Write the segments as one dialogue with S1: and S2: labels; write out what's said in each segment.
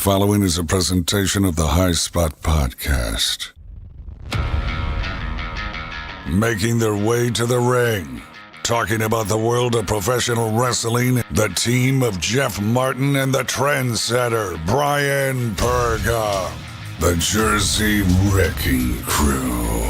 S1: following is a presentation of the High Spot Podcast. Making their way to the ring, talking about the world of professional wrestling, the team of Jeff Martin and the trendsetter Brian Perga, the Jersey Wrecking Crew.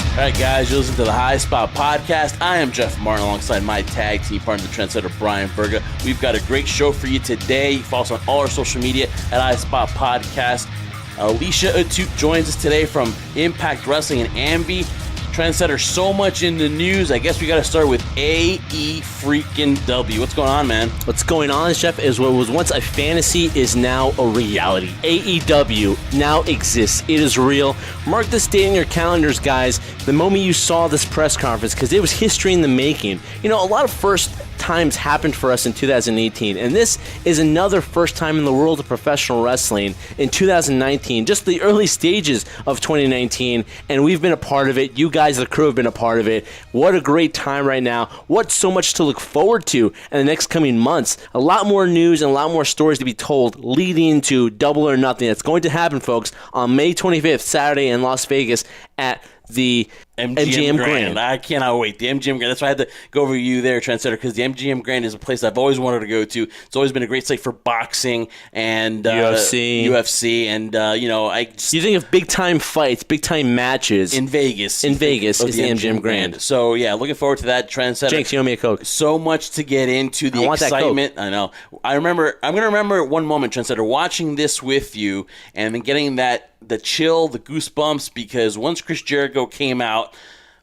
S2: All right, guys, you listen to the High Spot Podcast. I am Jeff Martin alongside my tag team partner, the trendsetter Brian Perga. We've got a great show for you today. You follow us on all our social media at High Spot Podcast. Alicia Atout joins us today from Impact Wrestling and AMBY. Trendsetter, so much in the news. I guess we got to start with AEW. What's going on, man?
S3: What's going on, Jeff, is what was once a fantasy is now a reality. AEW now exists. It is real. Mark this date in your calendars, guys, the moment you saw this press conference, because it was history in the making. You know, a lot of first times happened for us in 2018, and this is another first time in the world of professional wrestling in 2019, just the early stages of 2019, and we've been a part of it. You guys, the crew, have been a part of it. What a great time right now. What so much to look forward to in the next coming months. A lot more news and a lot more stories to be told leading into Double or Nothing. That's going to happen, folks, on May 25th, Saturday in Las Vegas at the MGM Grand.
S2: I cannot wait. The MGM Grand. That's why I had to go over you there, Trendsetter, because the MGM Grand is a place I've always wanted to go to. It's always been a great site for boxing and UFC, and
S3: you think of big time fights, big time matches
S2: in Vegas.
S3: In Vegas is the MGM Grand.
S2: So yeah, looking forward to that, Trendsetter.
S3: Jenks, you owe me a Coke.
S2: So much to get into. The excitement. I know. I'm gonna remember one moment, Trendsetter, watching this with you and then getting the chill, the goosebumps, because once Chris Jericho came out,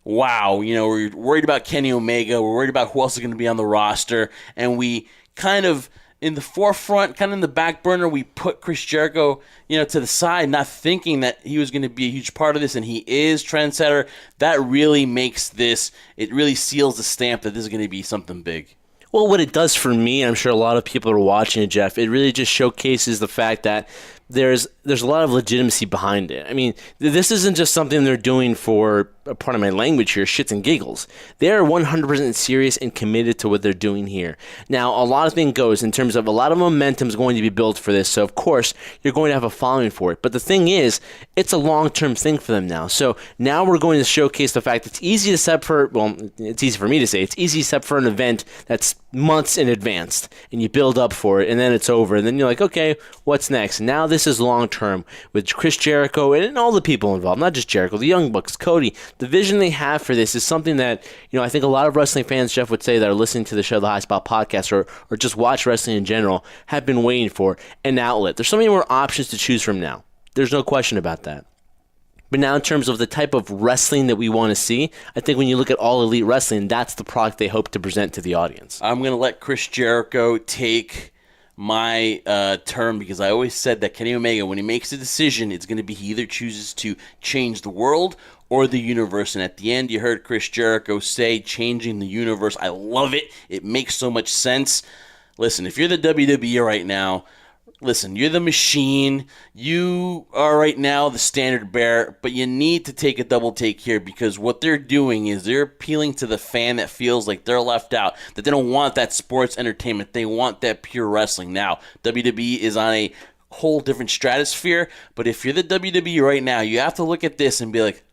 S2: wow, we're worried about Kenny Omega, we're worried about who else is going to be on the roster, and we kind of, in the forefront, kind of in the back burner, we put Chris Jericho, to the side, not thinking that he was going to be a huge part of this, and he is, Trendsetter. That really makes this, it really seals the stamp that this is going to be something big.
S3: Well, what it does for me, I'm sure a lot of people are watching it, Jeff, it really just showcases the fact that there's a lot of legitimacy behind it. I mean, this isn't just something they're doing for, part of my language here, shits and giggles. They're 100% serious and committed to what they're doing here. Now, a lot of things goes in terms of a lot of momentum is going to be built for this, so of course, you're going to have a following for it. But the thing is, it's a long-term thing for them now. So now we're going to showcase the fact that it's easy to set for, well, it's easy for me to say, it's easy to set for an event that's months in advance, and you build up for it, and then it's over, and then you're like, okay, what's next? Now this is long-term with Chris Jericho and all the people involved, not just Jericho, the Young Bucks, Cody. The vision they have for this is something that, I think a lot of wrestling fans, Jeff, would say that are listening to the show, the High Spot Podcast, or just watch wrestling in general, have been waiting for an outlet. There's so many more options to choose from now. There's no question about that. But now in terms of the type of wrestling that we want to see, I think when you look at All Elite Wrestling, that's the product they hope to present to the audience.
S2: I'm going to let Chris Jericho take my term, because I always said that Kenny Omega, when he makes a decision, it's going to be he either chooses to change the world or the universe. And at the end, you heard Chris Jericho say changing the universe. I love it. It makes so much sense. Listen, if you're the WWE right now, listen, you're the machine. You are right now the standard bearer, but you need to take a double take here, because what they're doing is they're appealing to the fan that feels like they're left out, that they don't want that sports entertainment. They want that pure wrestling. Now, WWE is on a whole different stratosphere, but if you're the WWE right now, you have to look at this and be like,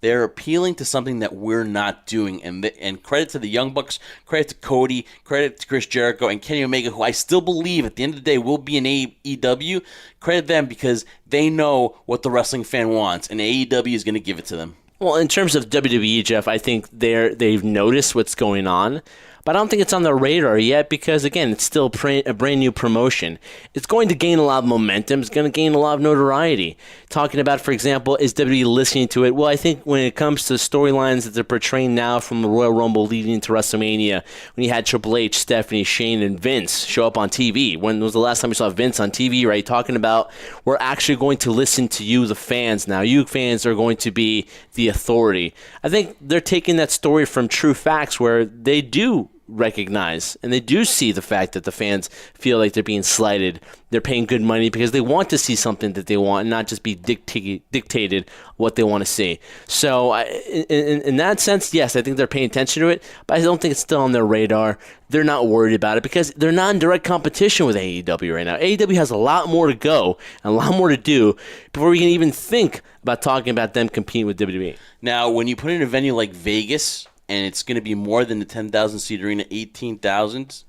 S2: they're appealing to something that we're not doing. And credit to the Young Bucks, credit to Cody, credit to Chris Jericho, and Kenny Omega, who I still believe at the end of the day will be in AEW. Credit them, because they know what the wrestling fan wants, and AEW is going to give it to them.
S3: Well, in terms of WWE, Jeff, I think they've noticed what's going on. But I don't think it's on their radar yet, because, again, it's still a brand new promotion. It's going to gain a lot of momentum. It's going to gain a lot of notoriety. Talking about, for example, is WWE listening to it? Well, I think when it comes to storylines that they're portraying now from the Royal Rumble leading into WrestleMania, when you had Triple H, Stephanie, Shane, and Vince show up on TV. When was the last time you saw Vince on TV, right? Talking about, we're actually going to listen to you, the fans now. You fans are going to be the authority. I think they're taking that story from True Facts, where they do recognize and they do see the fact that the fans feel like they're being slighted. They're paying good money because they want to see something that they want and not just be dictated what they want to see. So in that sense, yes, I think they're paying attention to it, but I don't think it's still on their radar. They're not worried about it because they're not in direct competition with AEW right now. AEW has a lot more to go and a lot more to do before we can even think about talking about them competing with WWE.
S2: Now, when you put in a venue like Vegas, and it's going to be more than the 10,000 seat arena, 18,000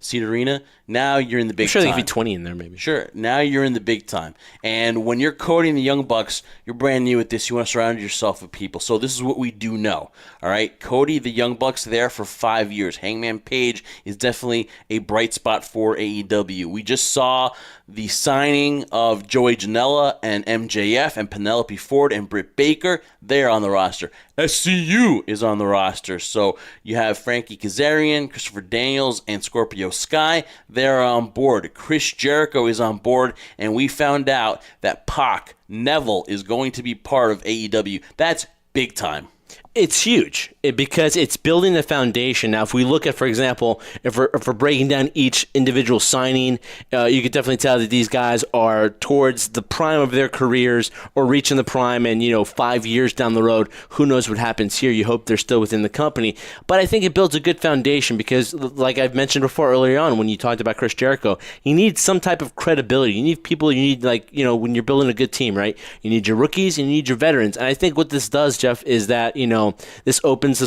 S2: seat arena, now you're in the big time.
S3: I'm sure there could be 20 in there maybe.
S2: Sure. Now you're in the big time. And when you're Cody and the Young Bucks, you're brand new at this. You want to surround yourself with people. So this is what we do know. All right. Cody, the Young Bucks, there for 5 years. Hangman Page is definitely a bright spot for AEW. We just saw the signing of Joey Janela and MJF and Penelope Ford and Britt Baker. They're on the roster. SCU is on the roster. So you have Frankie Kazarian, Christopher Daniels, and Scorpio Sky. They're on board. Chris Jericho is on board. And we found out that Pac, Neville, is going to be part of AEW. That's big time.
S3: It's huge because it's building the foundation. Now, if we look at, for example, if we're breaking down each individual signing, you could definitely tell that these guys are towards the prime of their careers or reaching the prime, and 5 years down the road, who knows what happens here. You hope they're still within the company. But I think it builds a good foundation because, like I've mentioned before earlier on when you talked about Chris Jericho, you need some type of credibility. You need people, when you're building a good team, right? You need your rookies and you need your veterans. And I think what this does, Jeff, is that, this opens the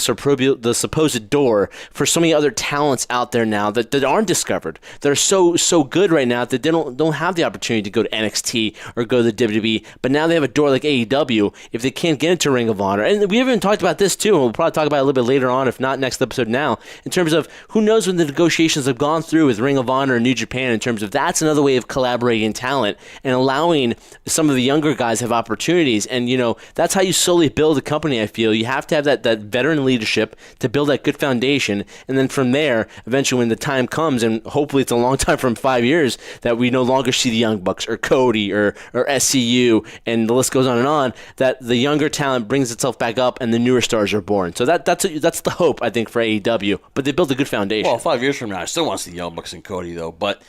S3: supposed door for so many other talents out there now that aren't discovered. They're so good right now that they don't have the opportunity to go to NXT or go to the WWE. But now they have a door like AEW if they can't get into Ring of Honor. And we haven't talked about this too, and we'll probably talk about it a little bit later on, if not next episode now, in terms of who knows when the negotiations have gone through with Ring of Honor and New Japan, in terms of that's another way of collaborating talent and allowing some of the younger guys have opportunities. And, that's how you slowly build a company, I feel. You have to have that veteran leadership to build that good foundation, and then from there, eventually when the time comes, and hopefully it's a long time from 5 years, that we no longer see the Young Bucks or Cody or SCU, and the list goes on, that the younger talent brings itself back up and the newer stars are born. So that's the hope, I think, for AEW, but they built a good foundation.
S2: Well, 5 years from now, I still want to see the Young Bucks and Cody, though, but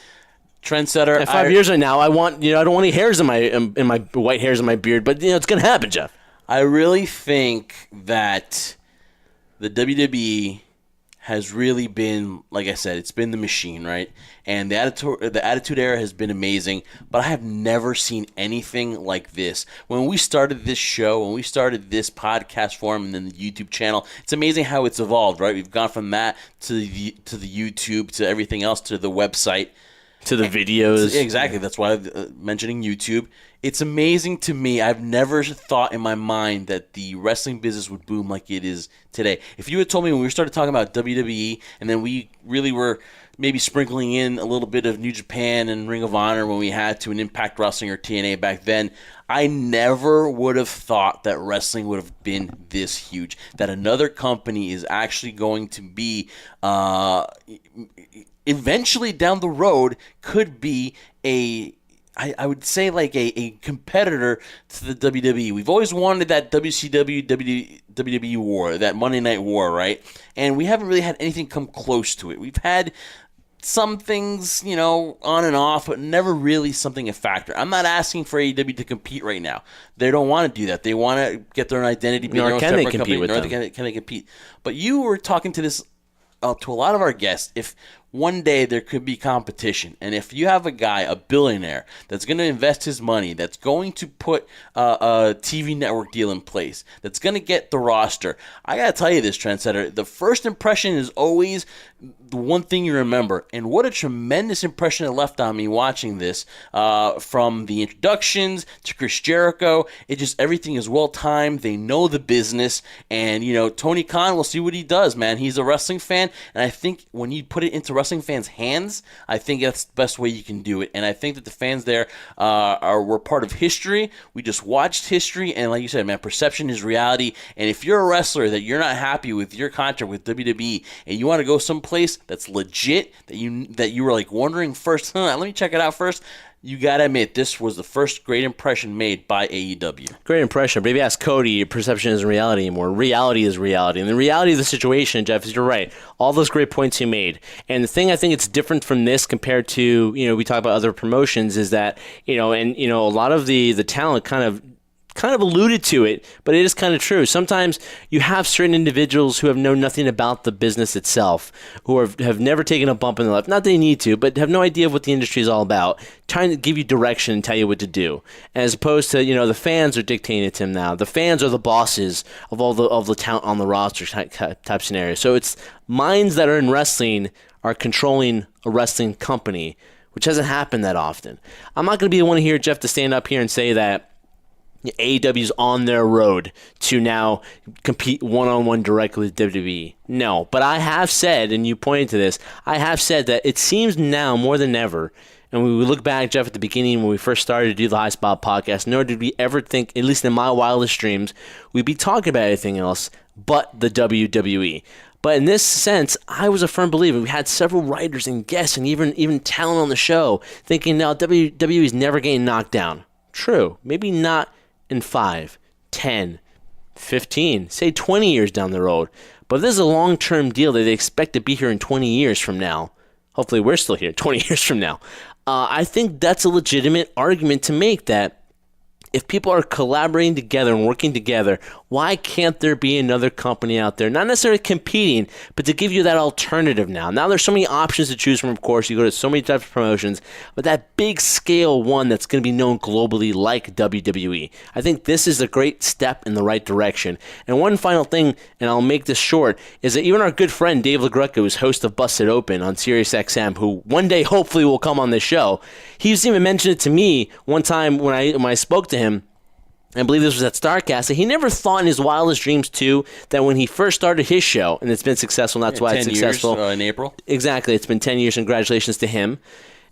S2: trendsetter.
S3: At 5 years right now, I don't want any hairs in my white hairs in my beard, but it's going to happen, Jeff.
S2: I really think that the WWE has really been, like I said, it's been the machine, right? And the Attitude Era has been amazing, but I have never seen anything like this. When we started this show, when we started this podcast forum and then the YouTube channel, it's amazing how it's evolved, right? We've gone from that to the YouTube to everything else to the website.
S3: To the videos.
S2: Exactly. That's why I'm mentioning YouTube. It's amazing to me. I've never thought in my mind that the wrestling business would boom like it is today. If you had told me when we started talking about WWE and then we really were maybe sprinkling in a little bit of New Japan and Ring of Honor when we had to, an Impact Wrestling or TNA back then, I never would have thought that wrestling would have been this huge. That another company is actually going to be eventually down the road could be I would say like a competitor to the WWE. We've always wanted that WCW, WWE war, that Monday Night War, right? And we haven't really had anything come close to it. We've had some things, on and off, but never really something a factor. I'm not asking for AEW to compete right now. They don't want to do that. They want to get their own identity.
S3: Nor can they compete with them.
S2: Can they compete? But you were talking to this to a lot of our guests. If one day there could be competition, and if you have a guy, a billionaire, that's going to invest his money, that's going to put a TV network deal in place, that's going to get the roster, I got to tell you this, trendsetter, the first impression is always the one thing you remember. And what a tremendous impression it left on me watching this, from the introductions to Chris Jericho. Everything is well timed. They know the business, and Tony Khan, we'll see what he does, man. He's a wrestling fan, and I think when you put it into wrestling fans' hands, I think that's the best way you can do it. And I think that the fans there were part of history. We just watched history, and like you said, man, perception is reality. And if you're a wrestler that you're not happy with your contract with WWE and you want to go someplace that's legit, that you were like wondering first, let me check it out first, you got to admit, this was the first great impression made by AEW.
S3: Great impression. But if you ask Cody, perception isn't reality anymore. Reality is reality. And the reality of the situation, Jeff, is you're right. All those great points you made. And the thing I think it's different from this compared to, we talk about other promotions is that, a lot of the talent kind of alluded to it, but it is kind of true. Sometimes you have certain individuals who have known nothing about the business itself, who have never taken a bump in their life. Not they need to, but have no idea what the industry is all about, trying to give you direction and tell you what to do. As opposed to, the fans are dictating it to him now. The fans are the bosses of all the talent on the roster type scenario. So it's minds that are in wrestling are controlling a wrestling company, which hasn't happened that often. I'm not going to be the one here, Jeff, to stand up here and say that AEW's on their road to now compete one-on-one directly with WWE. No, but I have said, and you pointed to this, I have said that it seems now more than ever, and when we look back, Jeff, at the beginning when we first started to do the High Spot podcast, nor did we ever think, at least in my wildest dreams, we'd be talking about anything else but the WWE. But in this sense, I was a firm believer. We had several writers and guests and even talent on the show thinking, no, WWE is never getting knocked down. True, maybe not in 5, 10, 15, say 20 years down the road. But this is a long-term deal that they expect to be here in 20 years from now. Hopefully we're still here 20 years from now. I think that's a legitimate argument to make that if people are collaborating together and working together, why can't there be another company out there, not necessarily competing, but to give you that alternative now? Now there's so many options to choose from, of course. You go to so many types of promotions, but that big scale one that's going to be known globally like WWE. I think this is a great step in the right direction. And one final thing, and I'll make this short, is that even our good friend Dave LaGreca, who's host of Busted Open on SiriusXM, who one day hopefully will come on this show, he's even mentioned it to me one time when I spoke to him. I believe this was at StarCast, that he never thought in his wildest dreams, too, that when he first started his show, and it's been successful, and that's why it's successful.
S2: 10 years in April.
S3: Exactly. It's been 10 years. Congratulations to him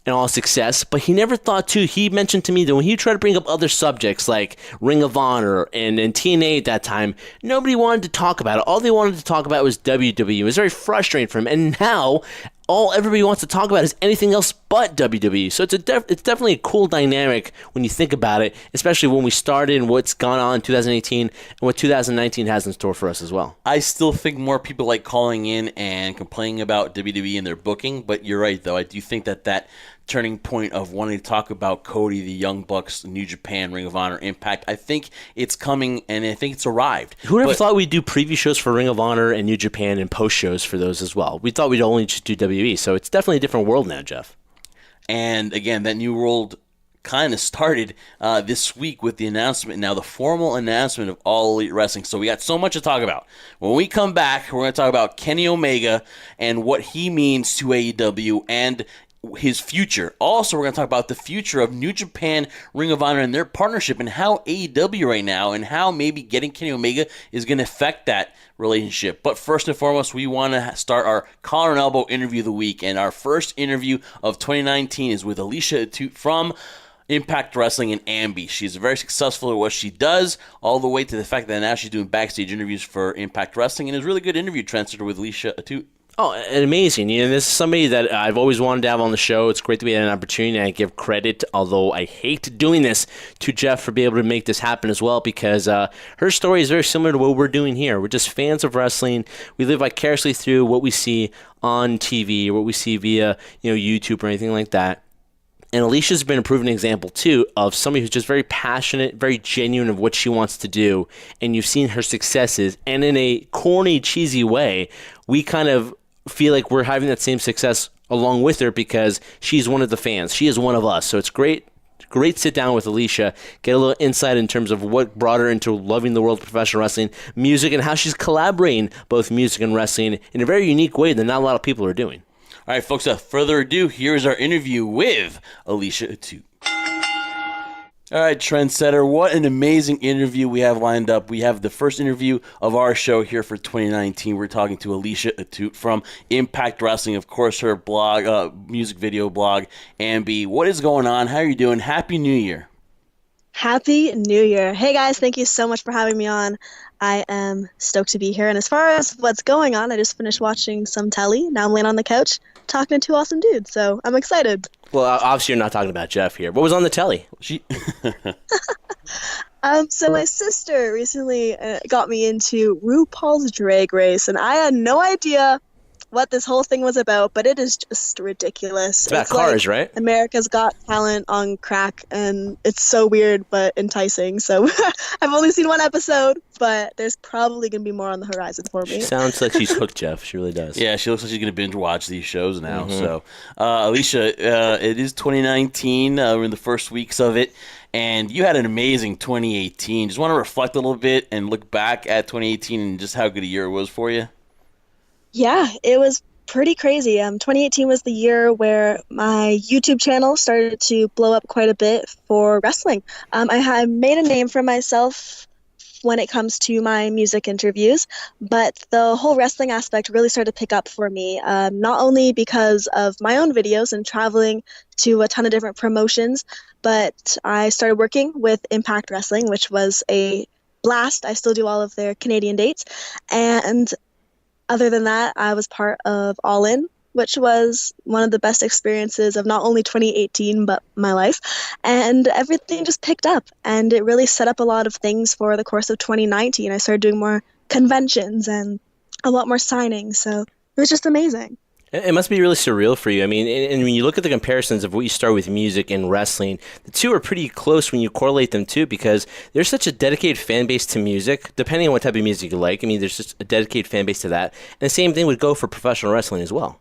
S3: and all success. But he never thought, too, he mentioned to me that when he tried to bring up other subjects like Ring of Honor and TNA at that time, nobody wanted to talk about it. All they wanted to talk about was WWE. It was very frustrating for him. And now all everybody wants to talk about is anything else but WWE. So it's definitely a cool dynamic when you think about it, especially when we started and what's gone on in 2018 and what 2019 has in store for us as well.
S2: I still think more people like calling in and complaining about WWE and their booking, but you're right, though. I do think that turning point of wanting to talk about Cody, the Young Bucks, New Japan, Ring of Honor, Impact, I think it's coming, and I think it's arrived.
S3: Who would have thought we'd do preview shows for Ring of Honor and New Japan and post shows for those as well? We thought we'd only just do WWE, so it's definitely a different world now, Jeff.
S2: And again, that new world kind of started this week with the announcement, now the formal announcement of All Elite Wrestling. So we got so much to talk about. When we come back, we're going to talk about Kenny Omega and what he means to AEW and his future. Also, we're going to talk about the future of New Japan, Ring of Honor, and their partnership, and how AEW right now, and how maybe getting Kenny Omega is going to affect that relationship. But first and foremost, we want to start our collar and elbow interview of the week, and our first interview of 2019 is with Alicia Atout from Impact Wrestling and AMBY. She's very successful at what she does, all the way to the fact that now she's doing backstage interviews for Impact Wrestling, and is a really good interview transfer with Alicia Atout.
S3: Oh, amazing. This is somebody that I've always wanted to have on the show. It's great to be an opportunity, and I give credit, although I hate doing this, to Jeff for being able to make this happen as well, because her story is very similar to what we're doing here. We're just fans of wrestling. We live vicariously through what we see on TV or what we see via YouTube or anything like that. And Alicia's been a proven example, too, of somebody who's just very passionate, very genuine of what she wants to do. And you've seen her successes. And in a corny, cheesy way, we kind of feel like we're having that same success along with her because she's one of the fans. She is one of us. So it's great sit down with Alicia, get a little insight in terms of what brought her into loving the world of professional wrestling, music, and how she's collaborating both music and wrestling in a very unique way that not a lot of people are doing.
S2: All right, folks, without further ado, here's our interview with Alicia Atout. All right, Trendsetter, what an amazing interview we have lined up. We have the first interview of our show here for 2019. We're talking to Alicia Atout from Impact Wrestling, of course, her blog, music video blog, AMBY. What is going on? How are you doing? Happy New Year.
S4: Happy New Year. Hey, guys, thank you so much for having me on. I am stoked to be here. And as far as what's going on, I just finished watching some telly. Now I'm laying on the couch talking to two awesome dudes, so I'm excited.
S3: Well, obviously you're not talking about Jeff here. What was on the telly?
S4: So my sister recently got me into RuPaul's Drag Race, and I had no idea what this whole thing was about, but it is just ridiculous.
S3: It's about cars,
S4: like
S3: right?
S4: America's Got Talent on crack, and it's so weird but enticing. So I've only seen one episode, but there's probably going to be more on the horizon for me.
S3: She sounds like she's hooked, Jeff. She really does.
S2: Yeah, she looks like she's going to binge watch these shows now. So, Alicia, it is 2019. We're in the first weeks of it. And you had an amazing 2018. Just want to reflect a little bit and look back at 2018 and just how good a year it was for you?
S4: Yeah, it was pretty crazy. 2018 was the year where my YouTube channel started to blow up quite a bit for wrestling. I had made a name for myself when it comes to my music interviews, but the whole wrestling aspect really started to pick up for me, not only because of my own videos and traveling to a ton of different promotions, but I started working with Impact Wrestling, which was a blast. I still do all of their Canadian dates, and other than that, I was part of All In, which was one of the best experiences of not only 2018, but my life. And everything just picked up, and it really set up a lot of things for the course of 2019. I started doing more conventions and a lot more signings, so it was just amazing.
S3: It must be really surreal for you. I mean, and when you look at the comparisons of what you start with music and wrestling, the two are pretty close when you correlate them too, because there's such a dedicated fan base to music, depending on what type of music you like. I mean, there's just a dedicated fan base to that. And the same thing would go for professional wrestling as well.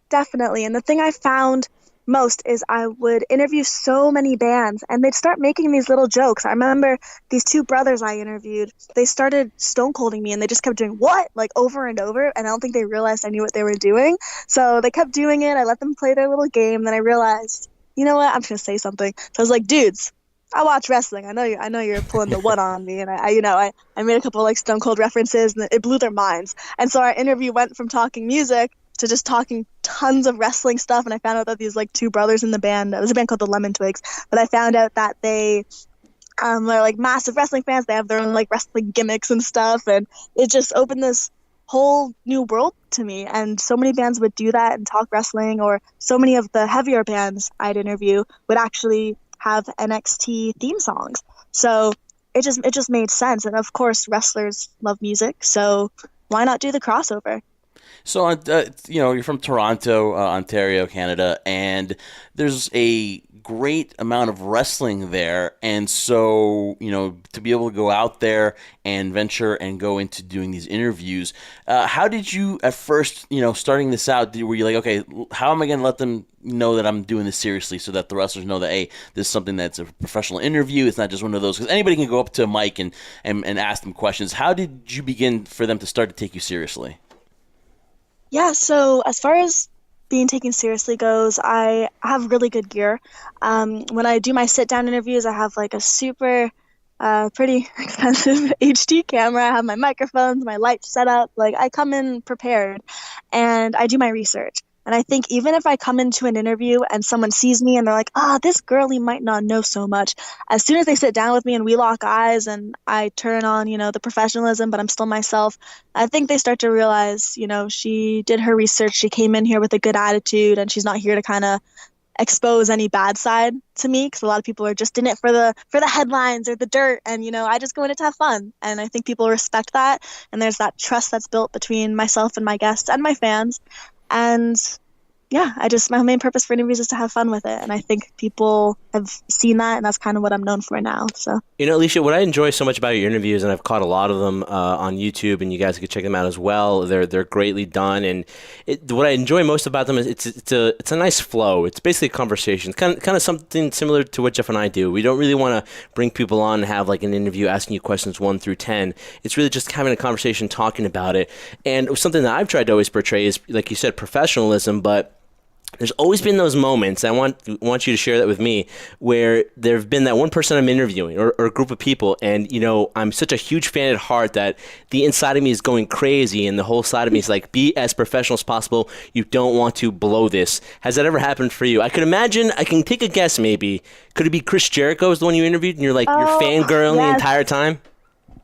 S4: Definitely. And the thing I found most is I would interview so many bands, and they'd start making these little jokes. I remember these two brothers I interviewed, they started stone colding me, and they just kept doing what, like over and over, and I don't think they realized I knew what they were doing. So they kept doing it. I let them play their little game. Then I realized, you know what, I'm just gonna say something. So I was like, dudes, I watch wrestling. I know you're pulling the one on me, and I made a couple of like stone cold references, and it blew their minds. And so our interview went from talking music to just talking tons of wrestling stuff. And I found out that these like two brothers in the band, it was a band called the Lemon Twigs, but I found out that they are like massive wrestling fans. They have their own like wrestling gimmicks and stuff, and it just opened this whole new world to me. And so many bands would do that and talk wrestling, or so many of the heavier bands I'd interview would actually have NXT theme songs. So it just made sense. And of course, wrestlers love music, so why not do the crossover?
S2: So, you're from Toronto, Ontario, Canada, and there's a great amount of wrestling there. And so, to be able to go out there and venture and go into doing these interviews, how did you at first, starting this out, were you like, okay, how am I going to let them know that I'm doing this seriously, so that the wrestlers know that, hey, this is something that's a professional interview. It's not just one of those, because anybody can go up to a mic and ask them questions. How did you begin for them to start to take you seriously?
S4: Yeah, so as far as being taken seriously goes, I have really good gear. When I do my sit-down interviews, I have like a super, pretty expensive HD camera. I have my microphones, my lights set up. Like, I come in prepared, and I do my research. And I think even if I come into an interview and someone sees me and they're like, this girlie might not know so much, as soon as they sit down with me and we lock eyes and I turn on, the professionalism, but I'm still myself, I think they start to realize, she did her research, she came in here with a good attitude, and she's not here to kind of expose any bad side to me, because a lot of people are just in it for the headlines or the dirt, and I just go in it to have fun. And I think people respect that, and there's that trust that's built between myself and my guests and my fans. And yeah, my main purpose for interviews is to have fun with it. And I think people have seen that, and that's kind of what I'm known for now. So,
S3: Alicia, what I enjoy so much about your interviews, and I've caught a lot of them on YouTube, and you guys can check them out as well. They're greatly done, and what I enjoy most about them is it's a nice flow. It's basically a conversation, kind of something similar to what Jeff and I do. We don't really want to bring people on and have like an interview asking you questions 1 through 10. It's really just having a conversation, talking about it. And something that I've tried to always portray is, like you said, professionalism, but there's always been those moments, I want you to share that with me, where there have been that one person I'm interviewing or a group of people, and, I'm such a huge fan at heart that the inside of me is going crazy, and the whole side of me is like, be as professional as possible. You don't want to blow this. Has that ever happened for you? I could imagine, I can take a guess maybe. Could it be Chris Jericho is the one you interviewed, and you're like, you're fangirling the entire time?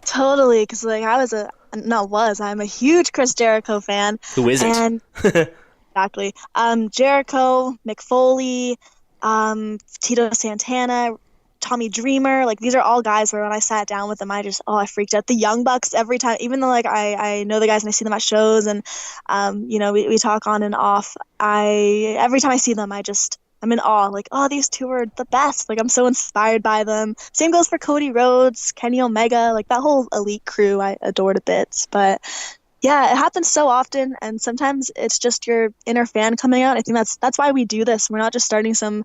S4: Totally, because like I'm a huge Chris Jericho fan.
S3: Who isn't?
S4: And exactly, Jericho, Mick Foley, Tito Santana, Tommy Dreamer, like these are all guys where when I sat down with them, I freaked out. The Young Bucks every time, even though like I know the guys and I see them at shows and we talk on and off. Every time I see them, I'm in awe. Like, oh, these two are the best. Like, I'm so inspired by them. Same goes for Cody Rhodes, Kenny Omega, like that whole elite crew. I adored a bit. But yeah, it happens so often, and sometimes it's just your inner fan coming out. I think that's why we do this. We're not just starting some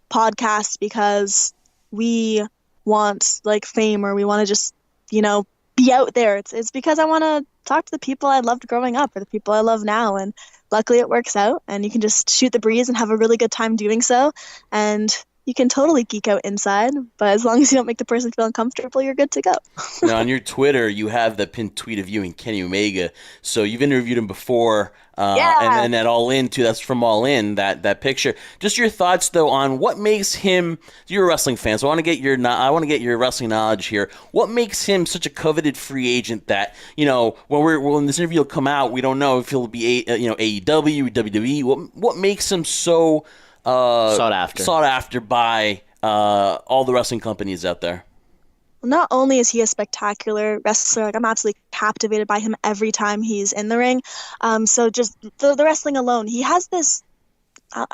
S4: podcast because we want like fame or we want to just be out there. It's because I want to talk to the people I loved growing up or the people I love now, and luckily it works out, and you can just shoot the breeze and have a really good time doing so, and you can totally geek out inside, but as long as you don't make the person feel uncomfortable, you're good to go.
S2: Now, on your Twitter, you have the pinned tweet of you and Kenny Omega, so you've interviewed him before, and at All In, too. That's from All In, that picture. Just your thoughts, though, on what makes him – you're a wrestling fan, so I want to get your wrestling knowledge here. What makes him such a coveted free agent that, when this interview will come out, we don't know if he'll be, AEW, WWE. What makes him so – sought after by all the wrestling companies out there?
S4: Not only is he a spectacular wrestler, like I'm absolutely captivated by him every time he's in the ring. So just the wrestling alone, he has this. I'm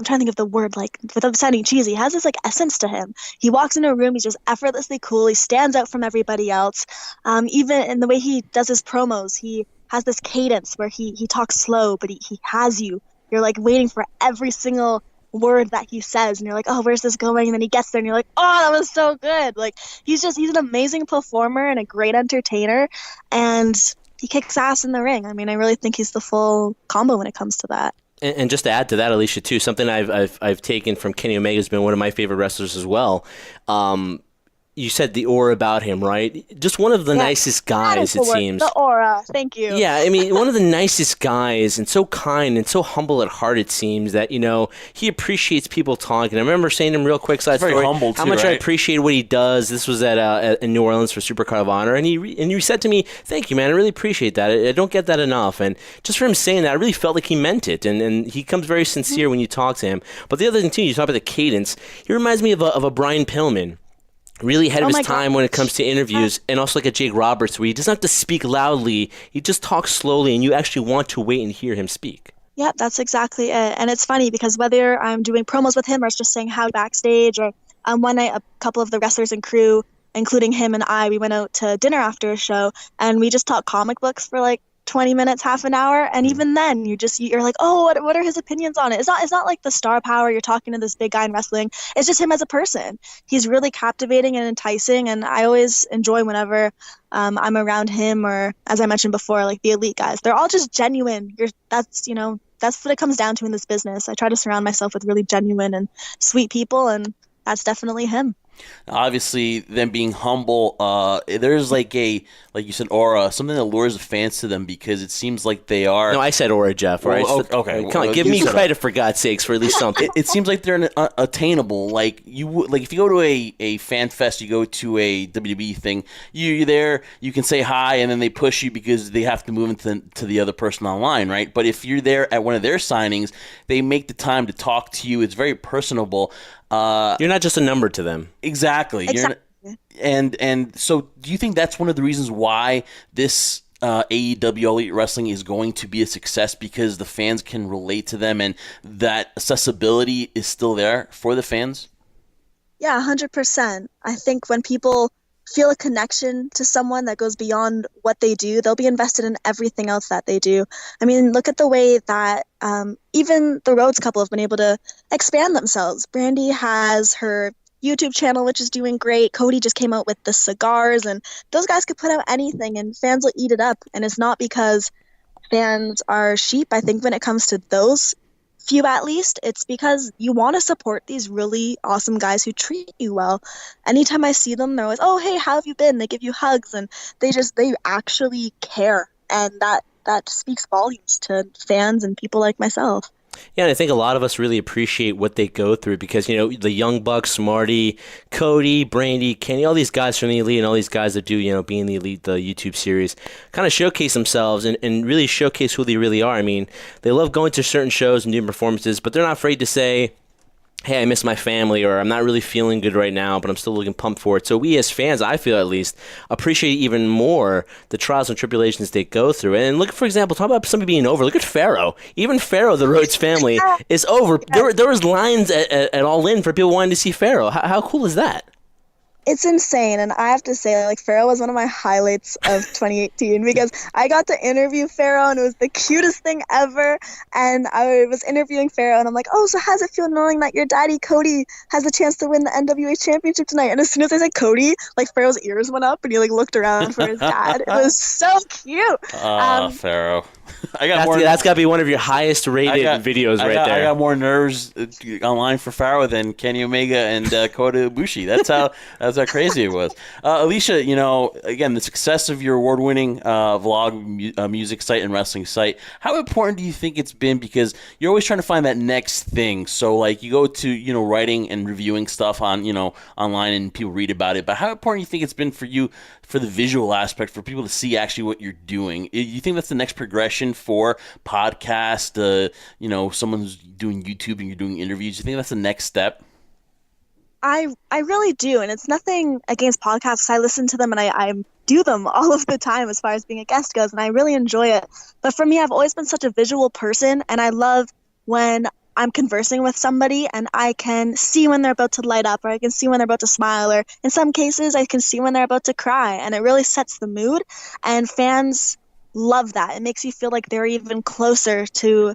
S4: trying to think of the word, like without sounding cheesy. He has this like essence to him. He walks into a room, he's just effortlessly cool. He stands out from everybody else. Even in the way he does his promos, he has this cadence where he talks slow, but he has you. You're like waiting for every single word that he says, and you're like, oh, where's this going? And then he gets there and you're like, oh, that was so good. Like he's an amazing performer and a great entertainer, and he kicks ass in the ring. I mean, I really think he's the full combo when it comes to that.
S3: And just to add to that, Alicia, too, something I've taken from Kenny Omega has been one of my favorite wrestlers as well. You said the aura about him, right? Just one of the nicest guys, it seems.
S4: The aura, thank you.
S3: Yeah, I mean, one of the nicest guys, and so kind and so humble at heart, it seems, that, he appreciates people talking. I remember saying to him real quick, side story,
S2: humble too,
S3: how much
S2: right?
S3: I appreciate what he does. This was in New Orleans for Supercard of Honor, and you said to me, thank you, man, I really appreciate that. I don't get that enough. And just for him saying that, I really felt like he meant it, and he comes very sincere when you talk to him. But the other thing, too, you talk about the cadence, he reminds me of a Brian Pillman. Really ahead of his time when it comes to interviews, and also like a Jake Roberts, where he doesn't have to speak loudly. He just talks slowly, and you actually want to wait and hear him speak.
S4: Yeah, that's exactly it. And it's funny because whether I'm doing promos with him or it's just saying how backstage, or one night a couple of the wrestlers and crew, including him and we went out to dinner after a show, and we just talked comic books for like 20 minutes, half an hour, and even then you're like, oh, what are his opinions on it? It's not like the star power, you're talking to this big guy in wrestling. It's just him as a person. He's really captivating and enticing, and I always enjoy whenever I'm around him, or as I mentioned before, like the elite guys. They're all just genuine. That's what it comes down to in this business. I try to surround myself with really genuine and sweet people, and that's definitely him.
S2: Obviously, them being humble, there's like you said, aura, something that lures the fans to them because it seems like they are.
S3: No, I said aura, Jeff. Right?
S2: Okay,
S3: come on, give me credit for God's sakes for at least something.
S2: It seems like they're attainable. Like if you go to a fan fest, you go to a WWE thing, you're there, you can say hi, and then they push you because they have to move into the other person online, right? But if you're there at one of their signings, they make the time to talk to you. It's very personable.
S3: You're not just a number to them.
S2: Exactly. And so do you think that's one of the reasons why this AEW All Elite Wrestling is going to be a success, because the fans can relate to them and that accessibility is still there for the fans?
S4: Yeah, 100%. I think when people feel a connection to someone that goes beyond what they do, they'll be invested in everything else that they do. I mean, look at the way that even the Rhodes couple have been able to expand themselves. Brandy has her YouTube channel, which is doing great. Cody just came out with the cigars, and those guys could put out anything and fans will eat it up. And it's not because fans are sheep. I think when it comes to those few, at least, it's because you want to support these really awesome guys who treat you well. Anytime I see them, they're always, oh, hey, how have you been? They give you hugs, and they actually care. And that speaks volumes to fans and people like myself.
S3: Yeah, and I think a lot of us really appreciate what they go through because, the Young Bucks, Marty, Cody, Brandy, Kenny, all these guys from the Elite and all these guys that do, Being the Elite, the YouTube series, kind of showcase themselves and really showcase who they really are. I mean, they love going to certain shows and doing performances, but they're not afraid to say, hey, I miss my family, or I'm not really feeling good right now, but I'm still looking pumped for it. So we as fans, I feel at least, appreciate even more the trials and tribulations they go through. And look, for example, talk about somebody being over. Look at Pharaoh. Even Pharaoh, the Rhodes family, is over. There was lines at All In for people wanting to see Pharaoh. How cool is that?
S4: It's insane, and I have to say, like, Pharaoh was one of my highlights of 2018 because I got to interview Pharaoh, and it was the cutest thing ever, and I was interviewing Pharaoh, and I'm like, oh, so how's it feel knowing that your daddy, Cody, has a chance to win the NWA Championship tonight? And as soon as I said Cody, like, Pharaoh's ears went up, and he, like, looked around for his dad. It was so cute.
S2: Pharaoh.
S3: That's got to be one of your highest rated videos there.
S2: I got more nerves online for Pharaoh than Kenny Omega and Kota Ibushi. That's how crazy it was. Alicia, again, the success of your award-winning vlog music site and wrestling site, how important do you think it's been? Because you're always trying to find that next thing. So, like, you go to, writing and reviewing stuff on, online and people read about it. But how important do you think it's been for you for the visual aspect, for people to see actually what you're doing? You think that's the next progression for podcast, someone who's doing YouTube and you're doing interviews? You think that's the next step?
S4: I really do, and it's nothing against podcasts. I listen to them and I do them all of the time as far as being a guest goes, and I really enjoy it. But for me, I've always been such a visual person, and I love when I'm conversing with somebody and I can see when they're about to light up, or I can see when they're about to smile, or in some cases I can see when they're about to cry, and it really sets the mood, and fans love that. It makes you feel like they're even closer to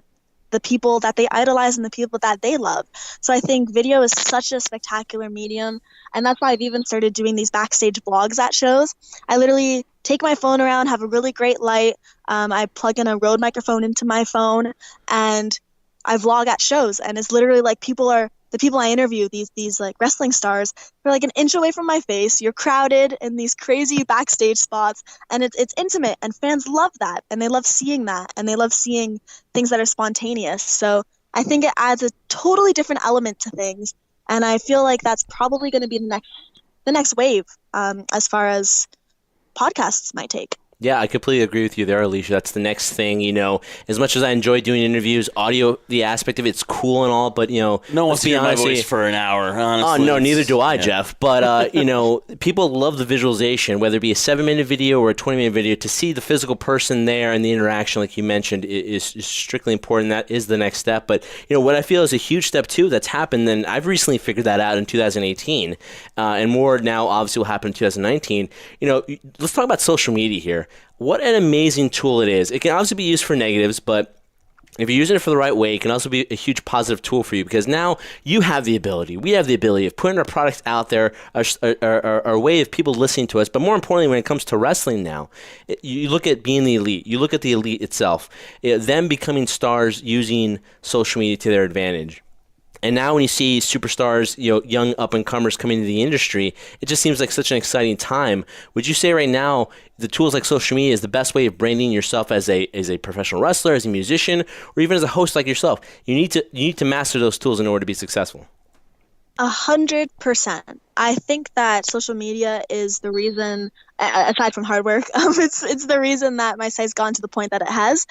S4: the people that they idolize and the people that they love. So I think video is such a spectacular medium, and that's why I've even started doing these backstage vlogs at shows. I literally take my phone around, have a really great light, I plug in a Rode microphone into my phone, and I vlog at shows, and it's literally like the people I interview, these like wrestling stars, they're like an inch away from my face. You're crowded in these crazy backstage spots, and it's intimate, and fans love that, and they love seeing that, and they love seeing things that are spontaneous. So I think it adds a totally different element to things, and I feel like that's probably going to be the next wave as far as podcasts might take.
S3: Yeah, I completely agree with you there, Alicia. That's the next thing, as much as I enjoy doing interviews, audio, the aspect of it's cool and all, but,
S2: no one's hearing my voice for an hour, honestly.
S3: Oh, no, neither do I, Jeff. But, people love the visualization, whether it be a 7-minute video or a 20-minute video. To see the physical person there and the interaction, like you mentioned, is strictly important. That is the next step. But, what I feel is a huge step, too, that's happened, and I've recently figured that out in 2018, and more now obviously will happen in 2019. Let's talk about social media here. What an amazing tool it is. It can obviously be used for negatives, but if you're using it for the right way, it can also be a huge positive tool for you, because now you have the ability, we have the ability of putting our products out there, our way of people listening to us. But more importantly, when it comes to wrestling now, you look at Being the Elite, you look at the Elite itself, them becoming stars using social media to their advantage. And now when you see superstars, young up-and-comers coming into the industry, it just seems like such an exciting time. Would you say right now the tools like social media is the best way of branding yourself as a professional wrestler, as a musician, or even as a host like yourself? You need to master those tools in order to be successful.
S4: 100%. I think that social media is the reason, aside from hard work, it's the reason that my site's gone to the point that it has.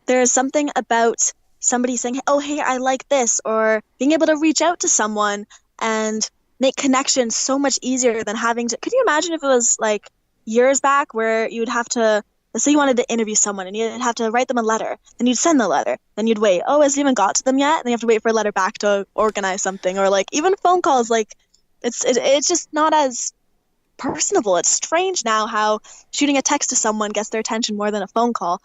S4: There's something about somebody saying, oh, hey, I like this, or being able to reach out to someone and make connections so much easier than having to. Could you imagine if it was like years back where you would have to, let's say you wanted to interview someone and you'd have to write them a letter, then you'd send the letter, then you'd wait, oh, has it even got to them yet? And then you have to wait for a letter back to organize something, or like even phone calls, like it's just not as personable. It's strange now how shooting a text to someone gets their attention more than a phone call.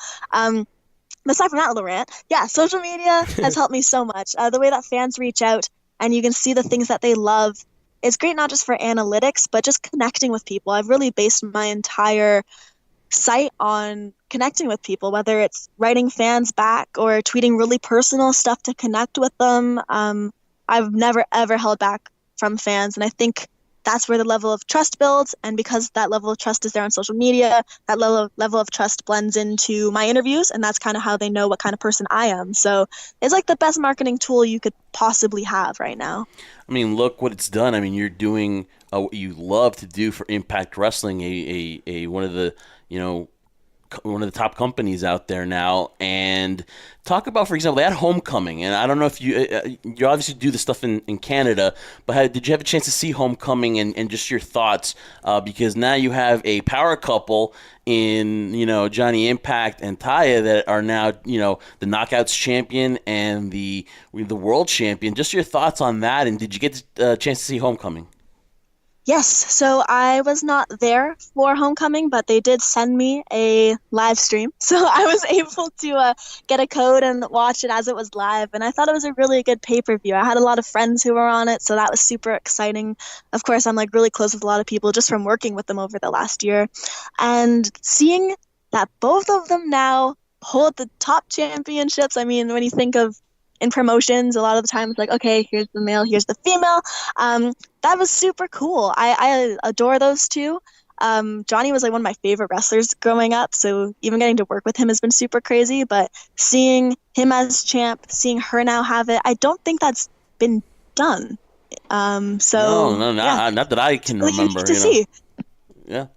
S4: Aside from that little rant, yeah, social media has helped me so much. The way that fans reach out and you can see the things that they love, it's great not just for analytics, but just connecting with people. I've really based my entire site on connecting with people, whether it's writing fans back or tweeting really personal stuff to connect with them. I've never, ever held back from fans, and I think that's where the level of trust builds. And because that level of trust is there on social media, that level of trust blends into my interviews. And that's kind of how they know what kind of person I am. So it's like the best marketing tool you could possibly have right now.
S2: I mean, look what it's done. I mean, you're doing what you love to do for Impact Wrestling, a one of the, one of the top companies out there now. And talk about, for example, they had Homecoming, and I don't know if you obviously do the stuff in Canada, but did you have a chance to see Homecoming and just your thoughts? Because now you have a power couple in, Johnny Impact and Taya that are now, the Knockouts champion and the world champion. Just your thoughts on that, and did you get a chance to see Homecoming?
S4: Yes, so I was not there for Homecoming, but they did send me a live stream. So I was able to get a code and watch it as it was live. And I thought it was a really good pay-per-view. I had a lot of friends who were on it, so that was super exciting. Of course, I'm like really close with a lot of people just from working with them over the last year. And seeing that both of them now hold the top championships, I mean, when you think of in promotions, a lot of the time it's like, okay, here's the male, here's the female. That was super cool. I adore those two. Johnny was like one of my favorite wrestlers growing up, so even getting to work with him has been super crazy. But seeing him as champ, seeing her now have it, I don't think that's been done.
S2: Not that I can remember.
S4: To see.
S2: Yeah.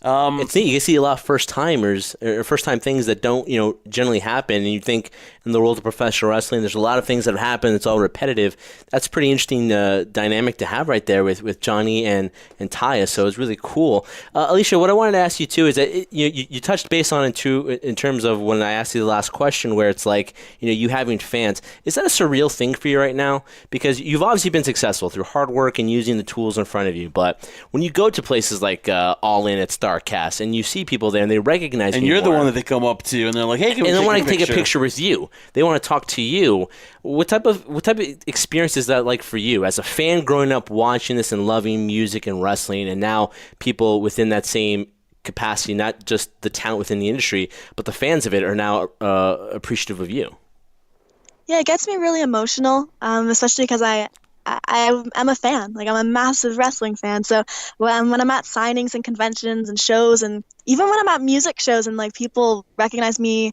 S3: It's neat. You can see a lot of first-timers or first-time things that don't, generally happen. And you think in the world of professional wrestling, there's a lot of things that have happened. It's all repetitive. That's a pretty interesting dynamic to have right there with Johnny and Taya. So it's really cool. Alisha, what I wanted to ask you too is that you touched base on it too in terms of when I asked you the last question, where it's like, you having fans. Is that a surreal thing for you right now? Because you've obviously been successful through hard work and using the tools in front of you. But when you go to places like All In at Starcast and you see people there and they recognize you,
S2: and you're the one that they come up to and they're like, hey, can we
S3: they want to take a picture with you. They want to talk to you. What type of experience is that like for you as a fan growing up watching this and loving music and wrestling, and now people within that same capacity, not just the talent within the industry, but the fans of it are now appreciative of you?
S4: Yeah, it gets me really emotional, especially because I'm a fan. Like, I'm a massive wrestling fan. So when I'm at signings and conventions and shows, and even when I'm at music shows and like people recognize me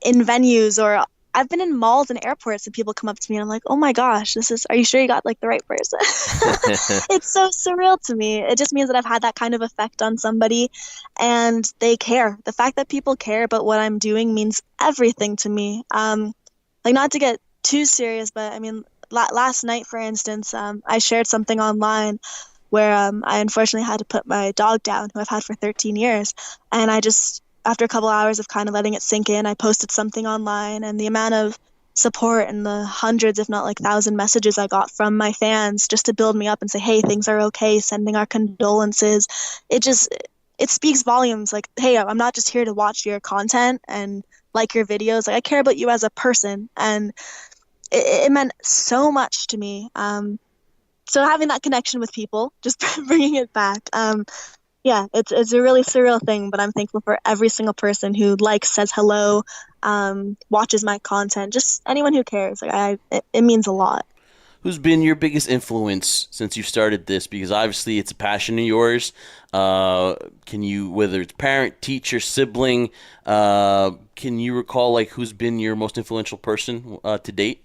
S4: in venues, or I've been in malls and airports and people come up to me and I'm like, oh my gosh, are you sure you got like the right person? It's so surreal to me. It just means that I've had that kind of effect on somebody and they care. The fact that people care about what I'm doing means everything to me. Like, not to get too serious, but I mean, last night, for instance, I shared something online where I unfortunately had to put my dog down, who I've had for 13 years. And I just, after a couple hours of kind of letting it sink in, I posted something online, and the amount of support and the hundreds, if not like 1,000 messages I got from my fans just to build me up and say, hey, things are okay, sending our condolences. It speaks volumes. Like, hey, I'm not just here to watch your content and like your videos. Like, I care about you as a person. And it meant so much to me. So having that connection with people, just bringing it back. Yeah, it's a really surreal thing, but I'm thankful for every single person who likes, says hello, watches my content, just anyone who cares. Like, it means a lot.
S2: Who's been your biggest influence since you started this? Because obviously it's a passion of yours. Can you, whether it's parent, teacher, sibling, can you recall like who's been your most influential person to date?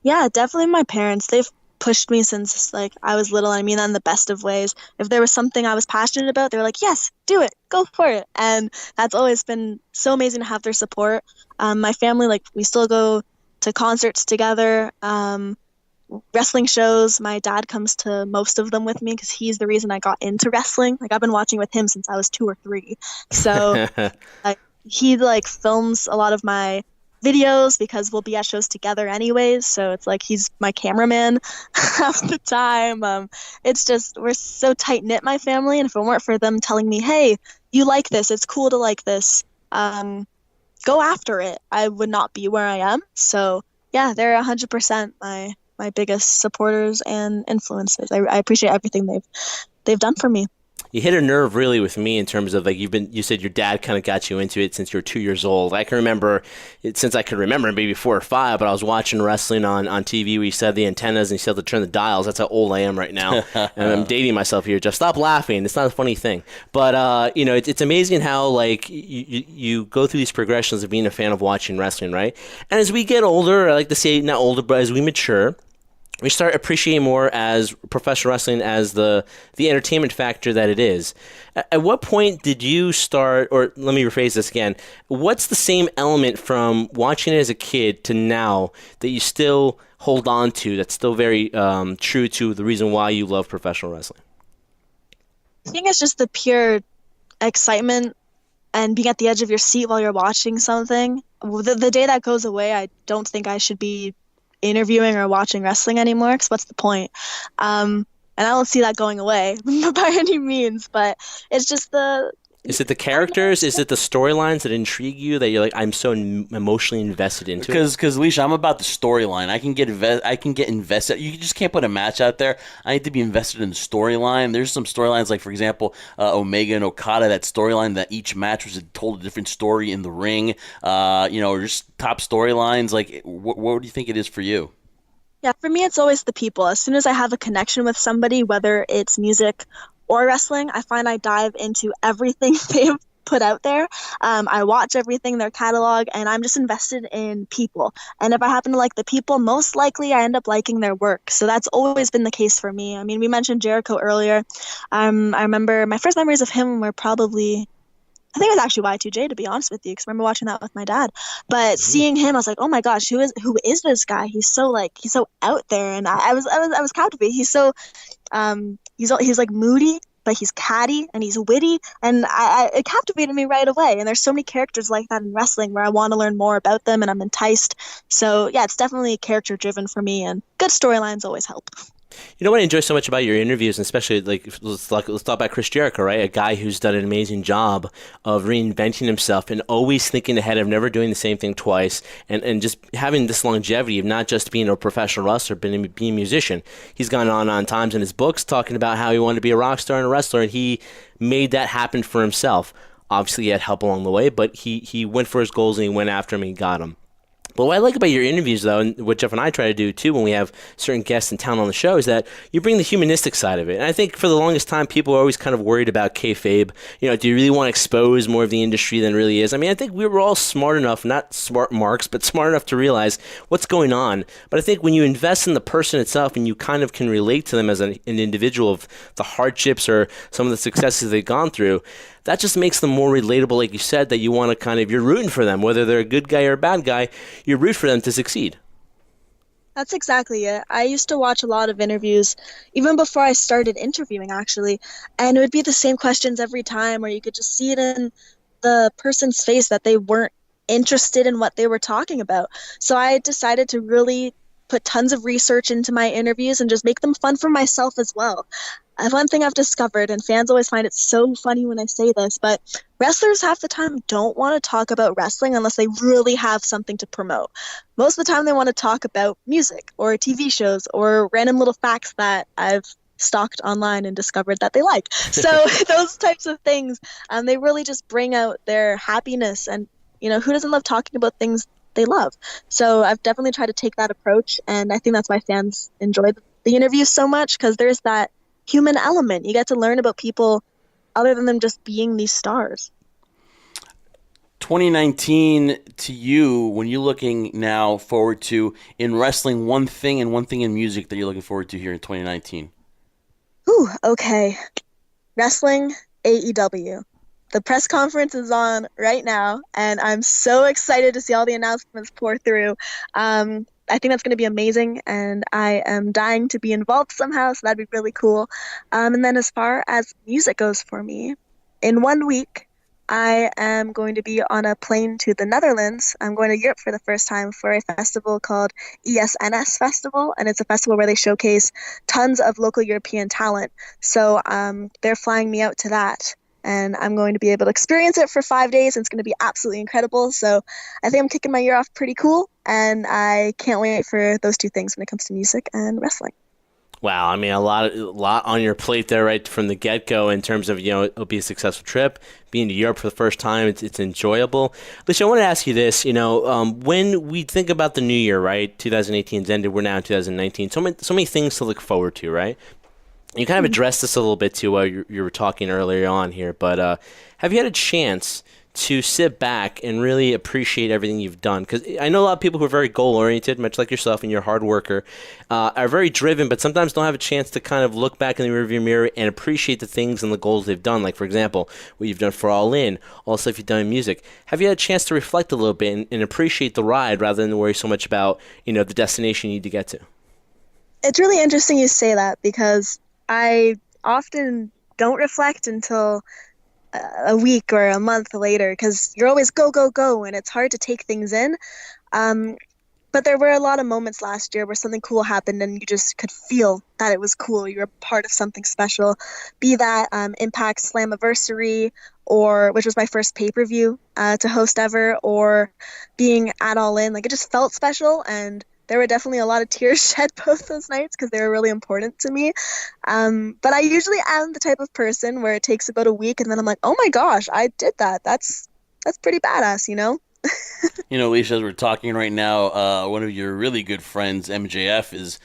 S4: Yeah, definitely my parents. They've pushed me since like I was little. I mean that in the best of ways. If there was something I was passionate about, they were like, yes, do it, go for it. And that's always been so amazing to have their support. My family, like, we still go to concerts together, wrestling shows. My dad comes to most of them with me because he's the reason I got into wrestling. Like, I've been watching with him since I was 2 or 3. So he like films a lot of my videos because we'll be at shows together anyways, so it's like he's my cameraman half the time. It's just, we're so tight-knit, my family, and if it weren't for them telling me, hey, you like this, it's cool to like this, go after it, I would not be where I am. So yeah, they're 100% my biggest supporters and influences. I appreciate everything they've done for me.
S3: you hit a nerve really with me in terms of like you said your dad kind of got you into it since you were 2 years old. I can remember it since I could remember, maybe 4 or 5, but I was watching wrestling on TV where you said the antennas and you still have to turn the dials. That's how old I am right now. And I'm dating myself here. Just stop laughing. It's not a funny thing. But, it's amazing how like you go through these progressions of being a fan of watching wrestling, right? And as we get older, I like to say not older, but as we mature, we start appreciating more as professional wrestling as the entertainment factor that it is. At what point did you start, or let me rephrase this again, what's the same element from watching it as a kid to now that you still hold on to, that's still very true to the reason why you love professional wrestling?
S4: I think it's just the pure excitement and being at the edge of your seat while you're watching something. The day that goes away, I don't think I should be interviewing or watching wrestling anymore, because what's the point? And I don't see that going away by any means, but it's just
S3: Is it the characters? Is it the storylines that intrigue you that you're like, I'm so emotionally invested into it?
S2: Because Alisha, I'm about the storyline. I can get invested. You just can't put a match out there. I need to be invested in the storyline. There's some storylines, like for example, Omega and Okada. That storyline, that each match was told a different story in the ring. Or just top storylines. Like, what do you think it is for you?
S4: Yeah, for me, it's always the people. As soon as I have a connection with somebody, whether it's music or wrestling, I find I dive into everything they've put out there. I watch everything, their catalog, and I'm just invested in people. And if I happen to like the people, most likely I end up liking their work. So that's always been the case for me. I mean, we mentioned Jericho earlier. I remember my first memories of him were probably, I think it was actually Y2J, to be honest with you, because I remember watching that with my dad. But seeing him, I was like, oh my gosh, who is this guy? He's so out there, and I was captivated. He's so he's like moody, but he's catty and he's witty, and it captivated me right away. And there's so many characters like that in wrestling where I want to learn more about them, and I'm enticed. So yeah, it's definitely character driven for me, and good storylines always help.
S3: You know what I enjoy so much about your interviews, and especially let's talk about Chris Jericho, right? A guy who's done an amazing job of reinventing himself and always thinking ahead of never doing the same thing twice, and just having this longevity of not just being a professional wrestler, but being a musician. He's gone on times in his books talking about how he wanted to be a rock star and a wrestler, and he made that happen for himself. Obviously, he had help along the way, but he went for his goals and he went after them and he got them. But what I like about your interviews, though, and what Jeff and I try to do, too, when we have certain guests in town on the show, is that you bring the humanistic side of it. And I think for the longest time, people are always kind of worried about kayfabe. Do you really want to expose more of the industry than it really is? I mean, I think we were all smart enough, not smart marks, but smart enough to realize what's going on. But I think when you invest in the person itself and you kind of can relate to them as an individual of the hardships or some of the successes they've gone through, that just makes them more relatable, like you said, that you want to you're rooting for them, whether they're a good guy or a bad guy, you root for them to succeed.
S4: That's exactly it. I used to watch a lot of interviews, even before I started interviewing, actually, and it would be the same questions every time, where you could just see it in the person's face that they weren't interested in what they were talking about. So I decided to really put tons of research into my interviews and just make them fun for myself as well. One thing I've discovered, and fans always find it so funny when I say this, but wrestlers half the time don't want to talk about wrestling unless they really have something to promote. Most of the time they want to talk about music or TV shows or random little facts that I've stalked online and discovered that they like. So those types of things, they really just bring out their happiness, and who doesn't love talking about things they love? So I've definitely tried to take that approach, and I think that's why fans enjoy the interviews so much, because there's that human element. You get to learn about people other than them just being these stars.
S2: 2019 to you, when you're looking now forward to in wrestling, one thing in music that you're looking forward to here in 2019.
S4: Okay. Wrestling, AEW. The press conference is on right now, and I'm so excited to see all the announcements pour through. I think that's going to be amazing, and I am dying to be involved somehow, so that'd be really cool. And then as far as music goes for me, in 1 week, I am going to be on a plane to the Netherlands. I'm going to Europe for the first time for a festival called ESNS Festival, and it's a festival where they showcase tons of local European talent. So they're flying me out to that, and I'm going to be able to experience it for 5 days, and it's going to be absolutely incredible. So I think I'm kicking my year off pretty cool, and I can't wait for those two things when it comes to music and wrestling.
S3: Wow, I mean, a lot on your plate there right from the get-go in terms of, it'll be a successful trip, being to Europe for the first time, it's enjoyable. Alicia, I want to ask you this, when we think about the new year, right, 2018's ended, we're now in 2019, so many things to look forward to, right? You kind of addressed this a little bit too while you were talking earlier on here, but have you had a chance to sit back and really appreciate everything you've done? Because I know a lot of people who are very goal-oriented, much like yourself, and you're a hard worker, are very driven, but sometimes don't have a chance to kind of look back in the rearview mirror and appreciate the things and the goals they've done. Like, for example, what you've done for All In, all the stuff you've done in music. Have you had a chance to reflect a little bit and appreciate the ride rather than worry so much about, the destination you need to get to?
S4: It's really interesting you say that, because I often don't reflect until a week or a month later, because you're always go, go, go, and it's hard to take things in. But there were a lot of moments last year where something cool happened and you just could feel that it was cool. You were part of something special, be that Impact Slammiversary, which was my first pay-per-view to host ever, or being at All In. Like, it just felt special, and there were definitely a lot of tears shed both those nights because they were really important to me. But I usually am the type of person where it takes about a week and then I'm like, oh my gosh, I did that. That's pretty badass,
S2: Alicia, as we're talking right now, one of your really good friends, MJF, is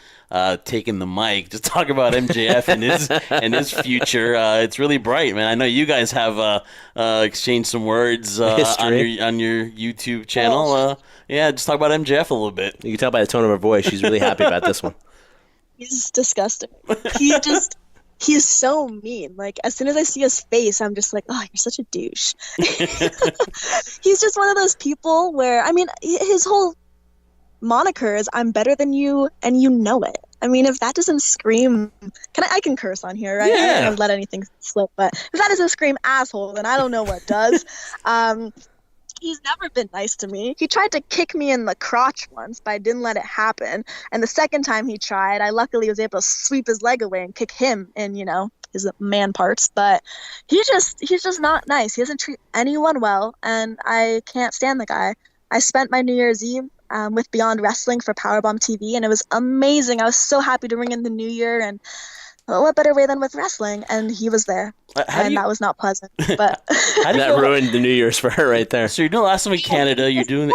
S2: taking the mic to talk about MJF and his future. It's really bright, man. I know you guys have exchanged some words on your YouTube channel. Yeah, just talk about MJF a little bit.
S3: You can tell by the tone of her voice, she's really happy about this one.
S4: He's disgusting. He is so mean. Like, as soon as I see his face, I'm just like, oh, you're such a douche. He's just one of those people where, I mean, his whole moniker is I'm better than you and you know it. I mean, if that doesn't scream, I can curse on here, right?
S3: Yeah.
S4: I don't let anything slip, but if that doesn't scream asshole, then I don't know what does. He's never been nice to me. He tried to kick me in the crotch once, but I didn't let it happen. And the second time he tried, I luckily was able to sweep his leg away and kick him in, his man parts. But he's just not nice. He doesn't treat anyone well, and I can't stand the guy. I spent my New Year's Eve with Beyond Wrestling for Powerbomb TV, and it was amazing. I was so happy to ring in the new year, and what better way than with wrestling? And he was there, that was not pleasant. But
S3: that ruined the New Year's for her right there.
S2: So you're doing last time in Canada. You're doing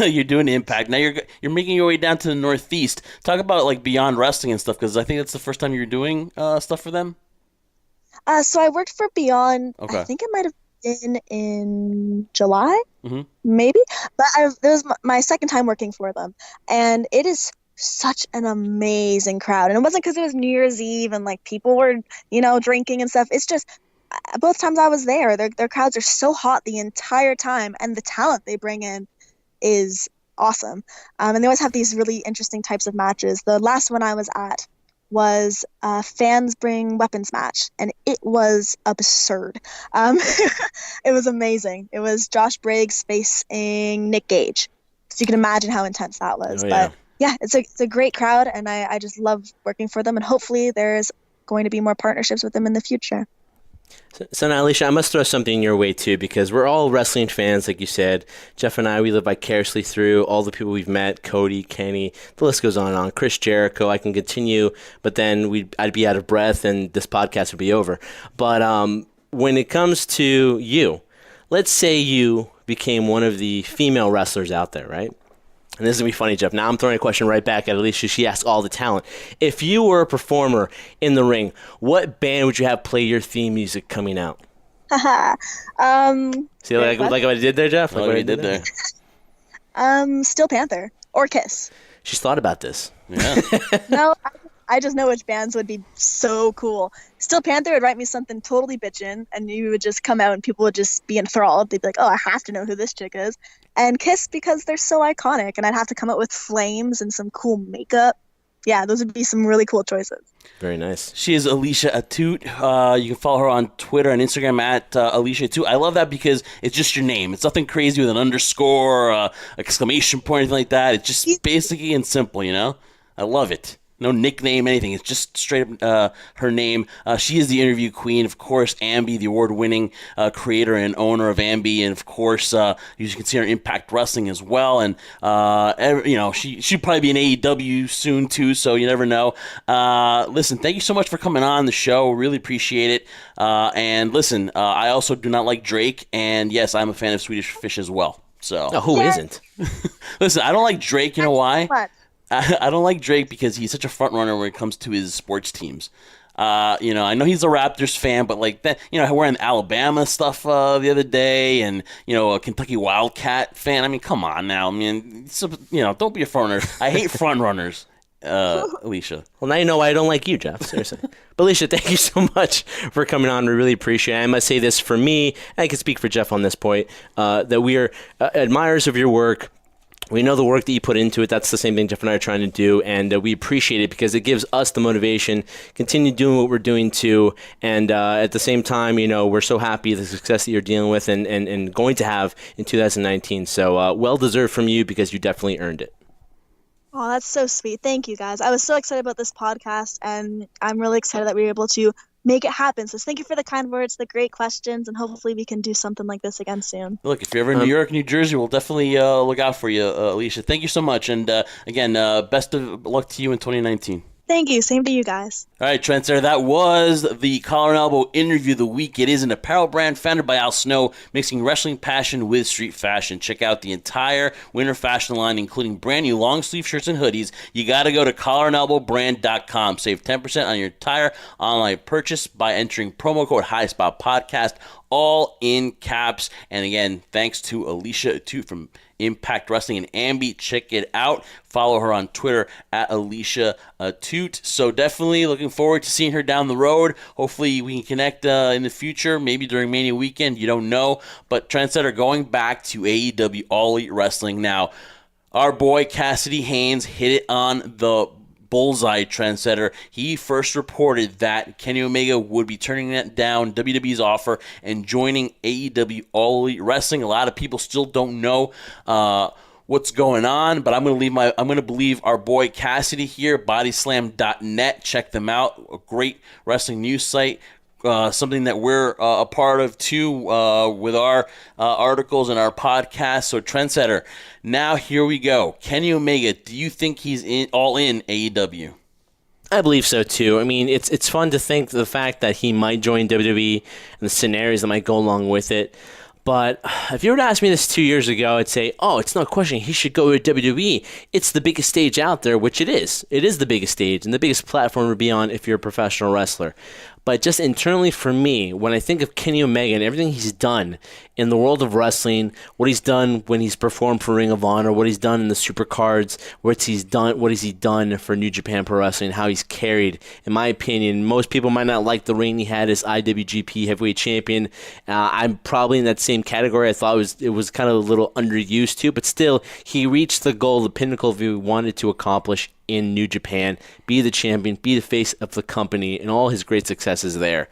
S2: you're doing Impact. Now you're making your way down to the Northeast. Talk about like Beyond Wrestling and stuff, because I think that's the first time you're doing stuff for them.
S4: So I worked for Beyond.
S2: Okay.
S4: I think it might have been in July,
S2: mm-hmm.
S4: maybe. But it was my second time working for them, and it is such an amazing crowd. And it wasn't because it was New Year's Eve and like people were drinking and stuff. It's just both times I was there, their crowds are so hot the entire time, and the talent they bring in is awesome. And they always have these really interesting types of matches. The last one I was at was fans bring weapons match, and it was absurd. It was amazing. It was Josh Briggs facing Nick Gage, so you can imagine how intense that was. But yeah, it's a great crowd, and I just love working for them, and hopefully there's going to be more partnerships with them in the future.
S3: So now, Alicia, I must throw something your way, too, because we're all wrestling fans, like you said. Jeff and I, we live vicariously through all the people we've met, Cody, Kenny, the list goes on and on. Chris Jericho, I can continue, but then I'd be out of breath, and this podcast would be over. But when it comes to you, let's say you became one of the female wrestlers out there, right? And this is going to be funny, Jeff. Now I'm throwing a question right back at Alicia. She asked all the talent. If you were a performer in the ring, what band would you have play your theme music coming out? See, like what I did there, Jeff?
S2: Like what I did there.
S4: Steel Panther or Kiss.
S3: She's thought about this.
S2: Yeah.
S4: No, I just know which bands would be so cool. Steel Panther would write me something totally bitchin', and you would just come out and people would just be enthralled. They'd be like, oh, I have to know who this chick is. And Kiss, because they're so iconic, and I'd have to come up with flames and some cool makeup. Yeah, those would be some really cool choices.
S3: Very nice.
S2: She is Alicia Atout. You can follow her on Twitter and Instagram at Alicia Atout. I love that because it's just your name. It's nothing crazy with an underscore, exclamation point, anything like that. It's just basically and simple, I love it. No nickname, anything. It's just straight up her name. She is the interview queen. Of course, AMBY, the award-winning creator and owner of AMBY. And, of course, you can see her in Impact Wrestling as well. And, she'll probably be in AEW soon, too, so you never know. Listen, thank you so much for coming on the show. Really appreciate it. And, listen, I also do not like Drake. And, yes, I'm a fan of Swedish Fish as well. So
S3: who isn't?
S2: Listen, I don't like Drake. You know why?
S4: What?
S2: I don't like Drake because he's such a front runner when it comes to his sports teams. I know he's a Raptors fan, but like that, wearing Alabama stuff the other day, and a Kentucky Wildcat fan. I mean, come on now, man. Don't be a front runner. I hate front runners, Alicia.
S3: Well, now you know why I don't like you, Jeff. Seriously. But Alicia, thank you so much for coming on. We really appreciate it. I must say this for me, and I can speak for Jeff on this point, that we are admirers of your work. We know the work that you put into it. That's the same thing Jeff and I are trying to do, and we appreciate it because it gives us the motivation, continue doing what we're doing too, and at the same time, we're so happy the success that you're dealing with and going to have in 2019. So well-deserved from you because you definitely earned it.
S4: Oh, that's so sweet. Thank you, guys. I was so excited about this podcast, and I'm really excited that we were able to make it happen. So thank you for the kind words, the great questions, and hopefully we can do something like this again soon.
S2: Look, if you're ever in New York, New Jersey, we'll definitely look out for you, Alicia. Thank you so much. And again, best of luck to you in 2019.
S4: Thank you. Same to you guys.
S2: All right, Trendsetter, that was the Collar and Elbow interview of the week. It is an apparel brand founded by Al Snow, mixing wrestling passion with street fashion. Check out the entire winter fashion line, including brand new long sleeve shirts and hoodies. You got to go to collarandelbowbrand.com. Save 10% on your entire online purchase by entering promo code HighSpotPodcast, all in caps. And again, thanks to Alicia Atout from Impact Wrestling and AMBY. Check it out. Follow her on Twitter at Alicia Atout. So definitely looking forward to seeing her down the road. Hopefully we can connect in the future, maybe during Mania weekend. You don't know. But Trendsetter, going back to AEW All Elite Wrestling now, our boy Cassidy Haynes hit it on the bullseye, Trendsetter. He first reported that Kenny Omega would be turning down WWE's offer and joining AEW All Elite Wrestling. A lot of people still don't know what's going on, but I'm going to believe our boy Cassidy here. Bodyslam.net. Check them out. A great wrestling news site. Something that we're a part of too with our articles and our podcast. So Trendsetter, now here we go. Kenny Omega, do you think he's all in AEW?
S3: I believe so too. I mean, it's fun to think the fact that he might join WWE and the scenarios that might go along with it. But if you were to ask me this 2 years ago, I'd say, it's no question he should go to WWE. It's the biggest stage out there, which it is. It is the biggest stage and the biggest platform to be on if you're a professional wrestler. But just internally for me, when I think of Kenny Omega and everything he's done in the world of wrestling, what he's done when he's performed for Ring of Honor, what he's done in the Supercards, what has he done for New Japan Pro Wrestling, how he's carried, in my opinion. Most people might not like the reign he had as IWGP Heavyweight Champion. I'm probably in that same category. I thought it was kind of a little underused too, but still, he reached the goal, the pinnacle of what he wanted to accomplish in New Japan, be the champion, be the face of the company, and all his great successes there.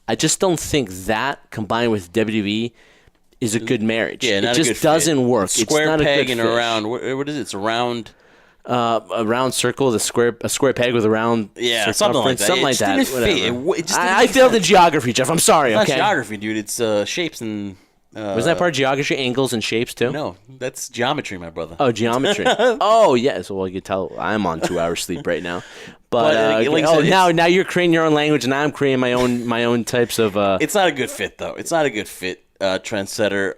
S3: I just don't think that, combined with WWE, is a good marriage.
S2: Yeah,
S3: it just doesn't work.
S2: Square
S3: it's not
S2: peg
S3: a good
S2: and a round. What is it? It's a round.
S3: A round circle, a square peg with a round
S2: something like that.
S3: Something like that.
S2: Whatever.
S3: I failed the geography, Jeff. I'm sorry.
S2: It's
S3: okay.
S2: not geography, dude. It's shapes and.
S3: Was that part of geography, angles and shapes too?
S2: No, that's geometry, my brother.
S3: Oh, geometry. Oh, yes. Well, you can tell I'm on 2 hours sleep right now. But now you're creating your own language, and now I'm creating my own types of.
S2: It's not a good fit, though. It's not a good fit, Trendsetter.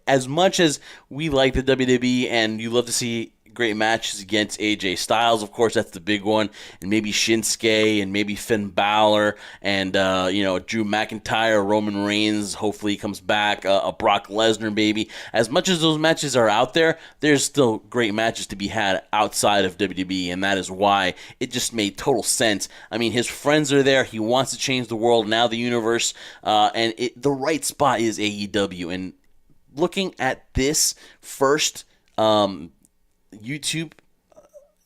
S2: As much as we like the WWE, and you love to see great matches against AJ Styles, of course, that's the big one, and maybe Shinsuke, and maybe Finn Balor, and Drew McIntyre, Roman Reigns, hopefully he comes back, a Brock Lesnar, baby. As much as those matches are out there, there's still great matches to be had outside of WWE, and that is why it just made total sense. I mean, his friends are there, he wants to change the world, now the universe, and the right spot is AEW. And looking at this first YouTube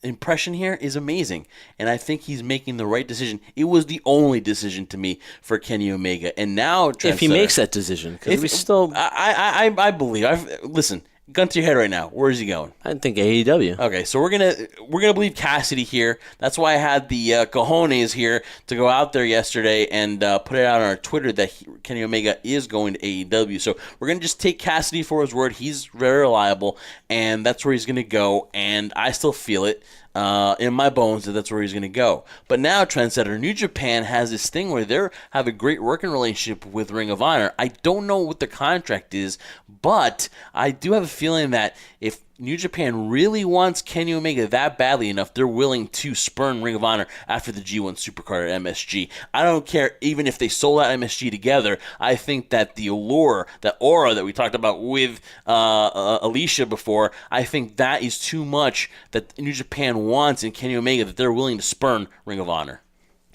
S2: impression here is amazing, and I think he's making the right decision. It was the only decision to me for Kenny Omega, and now
S3: if he makes that decision, because we still,
S2: I believe. Listen, gun to your head right now, where is he going?
S3: I think AEW.
S2: Okay, so we're gonna believe Cassidy here. That's why I had the cojones here to go out there yesterday and put it out on our Twitter that Kenny Omega is going to AEW. So we're gonna just take Cassidy for his word. He's very reliable, and that's where he's gonna go. And I still feel it in my bones that's where he's going to go. But now, Trendsetter, New Japan has this thing where they have a great working relationship with Ring of Honor. I don't know what the contract is, but I do have a feeling that if New Japan really wants Kenny Omega that badly enough, they're willing to spurn Ring of Honor after the G1 Supercard at MSG. I don't care even if they sold out MSG together. I think that the allure, that aura that we talked about with Alicia before, I think that is too much that New Japan wants in Kenny Omega that they're willing to spurn Ring of Honor.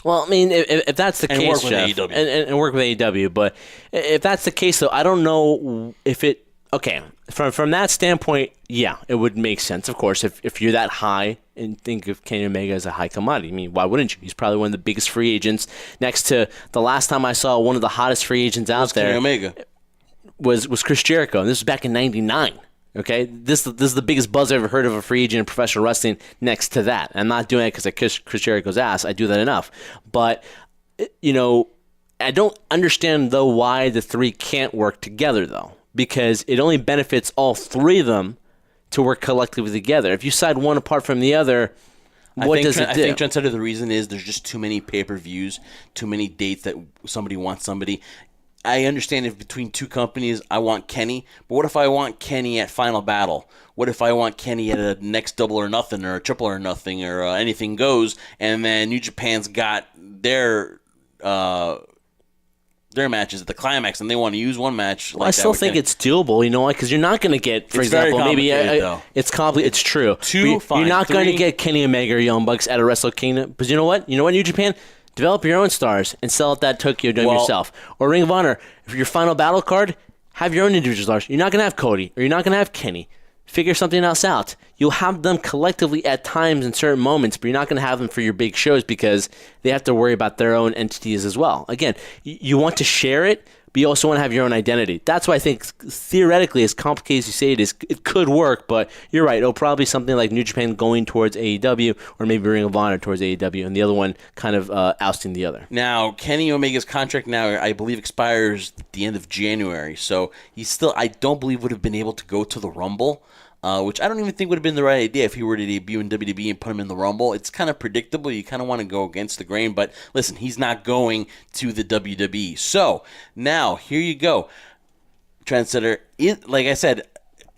S3: Well, I mean, if that's the case,
S2: work
S3: Jeff,
S2: with AEW.
S3: and work with AEW, but if that's the case, though, I don't know if it. Okay, from that standpoint, yeah, it would make sense, of course, if you're that high and think of Kenny Omega as a high commodity. I mean, why wouldn't you? He's probably one of the biggest free agents. Next to the last time I saw one of the hottest free agents out there,
S2: Kenny Omega
S3: was Chris Jericho, and this was back in '99. Okay, this is the biggest buzz I've ever heard of a free agent in professional wrestling. Next to that, I'm not doing it because I kiss Chris Jericho's ass. I do that enough, but I don't understand though why the three can't work together though. Because it only benefits all three of them to work collectively together. If you side one apart from the other, what does it do?
S2: I think, Trendsetter, the reason is there's just too many pay-per-views, too many dates that somebody wants somebody. I understand if between two companies I want Kenny, but what if I want Kenny at Final Battle? What if I want Kenny at a next Double or Nothing or a Triple or Nothing or Anything Goes, and then New Japan's got their matches at the climax, and they want to use one match.
S3: I still think it's doable, you know why? Because you're not going to get, for example, maybe it's complicated. It's true. You're not going to get Kenny Omega or Young Bucks at a Wrestle Kingdom. But you know what? New Japan, develop your own stars and sell at that Tokyo Dome yourself. Or Ring of Honor, if your Final Battle card, have your own individual stars. You're not going to have Cody, or you're not going to have Kenny. Figure something else out. You'll have them collectively at times in certain moments, but you're not going to have them for your big shows because they have to worry about their own entities as well. Again, you want to share it, but you also want to have your own identity. That's why I think theoretically, as complicated as you say it is, it could work, but you're right. It'll probably be something like New Japan going towards AEW or maybe Ring of Honor towards AEW and the other one kind of ousting the other.
S2: Now, Kenny Omega's contract now, I believe, expires at the end of January, so he's still, I don't believe, would have been able to go to the Rumble. Which I don't even think would have been the right idea if he were to debut in WWE and put him in the Rumble. It's kind of predictable. You kind of want to go against the grain. But listen, he's not going to the WWE. So now, here you go. Trendsetter, like I said,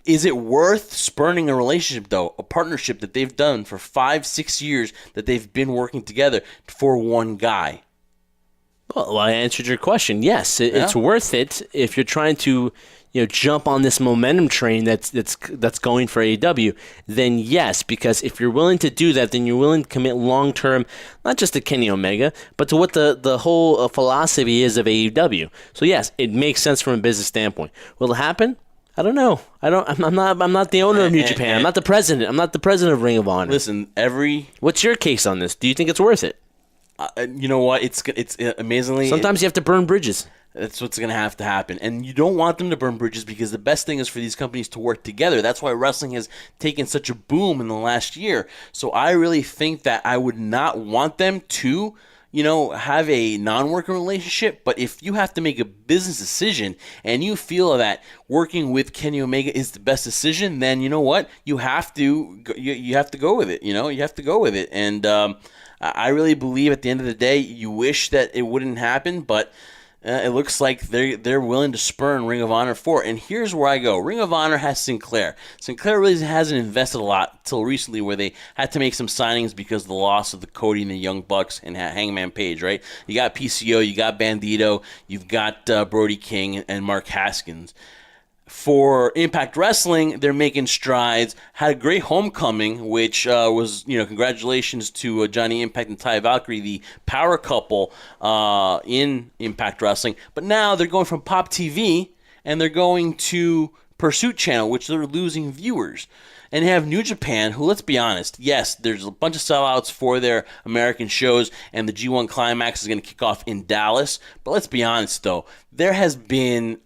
S2: is it worth spurning a relationship, though? A partnership that they've done for 5-6 years that they've been working together for one guy?
S3: Well, I answered your question. Yes, it's worth it if you're trying to jump on this momentum train that's going for AEW, then yes, because if you're willing to do that, then you're willing to commit long term, not just to Kenny Omega, but to what the whole philosophy is of AEW. So yes, it makes sense from a business standpoint. Will it happen? I don't know. I'm not the owner of New Japan. I'm not the president. I'm not the president of Ring of Honor.
S2: Listen, what's
S3: your case on this? Do you think it's worth it?
S2: You know what? It's amazingly.
S3: Sometimes you have to burn bridges.
S2: That's what's going to have to happen. And you don't want them to burn bridges because the best thing is for these companies to work together. That's why wrestling has taken such a boom in the last year. So I really think that I would not want them to, have a non-working relationship. But if you have to make a business decision and you feel that working with Kenny Omega is the best decision, then you know what? You have to go with it. You have to go with it. And I really believe at the end of the day, you wish that it wouldn't happen, but it looks like they're willing to spurn Ring of Honor for it. And here's where I go. Ring of Honor has Sinclair. Sinclair really hasn't invested a lot till recently where they had to make some signings because of the loss of the Cody and the Young Bucks and Hangman Page, right? You got PCO, you got Bandito, you've got Brody King and Mark Haskins. For Impact Wrestling, they're making strides. Had a great homecoming, which was, congratulations to Johnny Impact and Ty Valkyrie, the power couple in Impact Wrestling. But now they're going from Pop TV and they're going to Pursuit Channel, which they're losing viewers. And you have New Japan, who, let's be honest, yes, there's a bunch of sellouts for their American shows, and the G1 Climax is going to kick off in Dallas. But let's be honest, though, there has been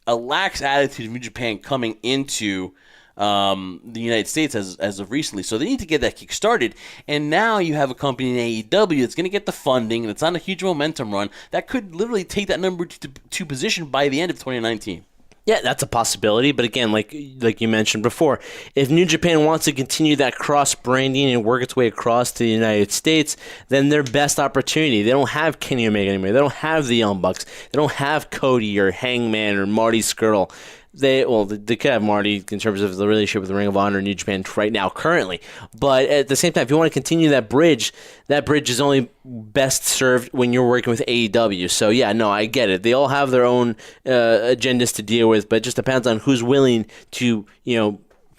S2: a lax attitude of New Japan coming into the United States as of recently. So they need to get that kick started. And now you have a company in AEW that's going to get the funding, and it's on a huge momentum run that could literally take that number two position by the end of 2019.
S3: Yeah, that's a possibility. But again, like you mentioned before, if New Japan wants to continue that cross-branding and work its way across to the United States, then their best opportunity. They don't have Kenny Omega anymore. They don't have the Young Bucks. They don't have Cody or Hangman or Marty Scurll. They could have Marty in terms of the relationship with Ring of Honor and New Japan right now, currently. But at the same time, if you want to continue that bridge is only best served when you're working with AEW. So, yeah, no, I get it. They all have their own agendas to deal with, but it just depends on who's willing to,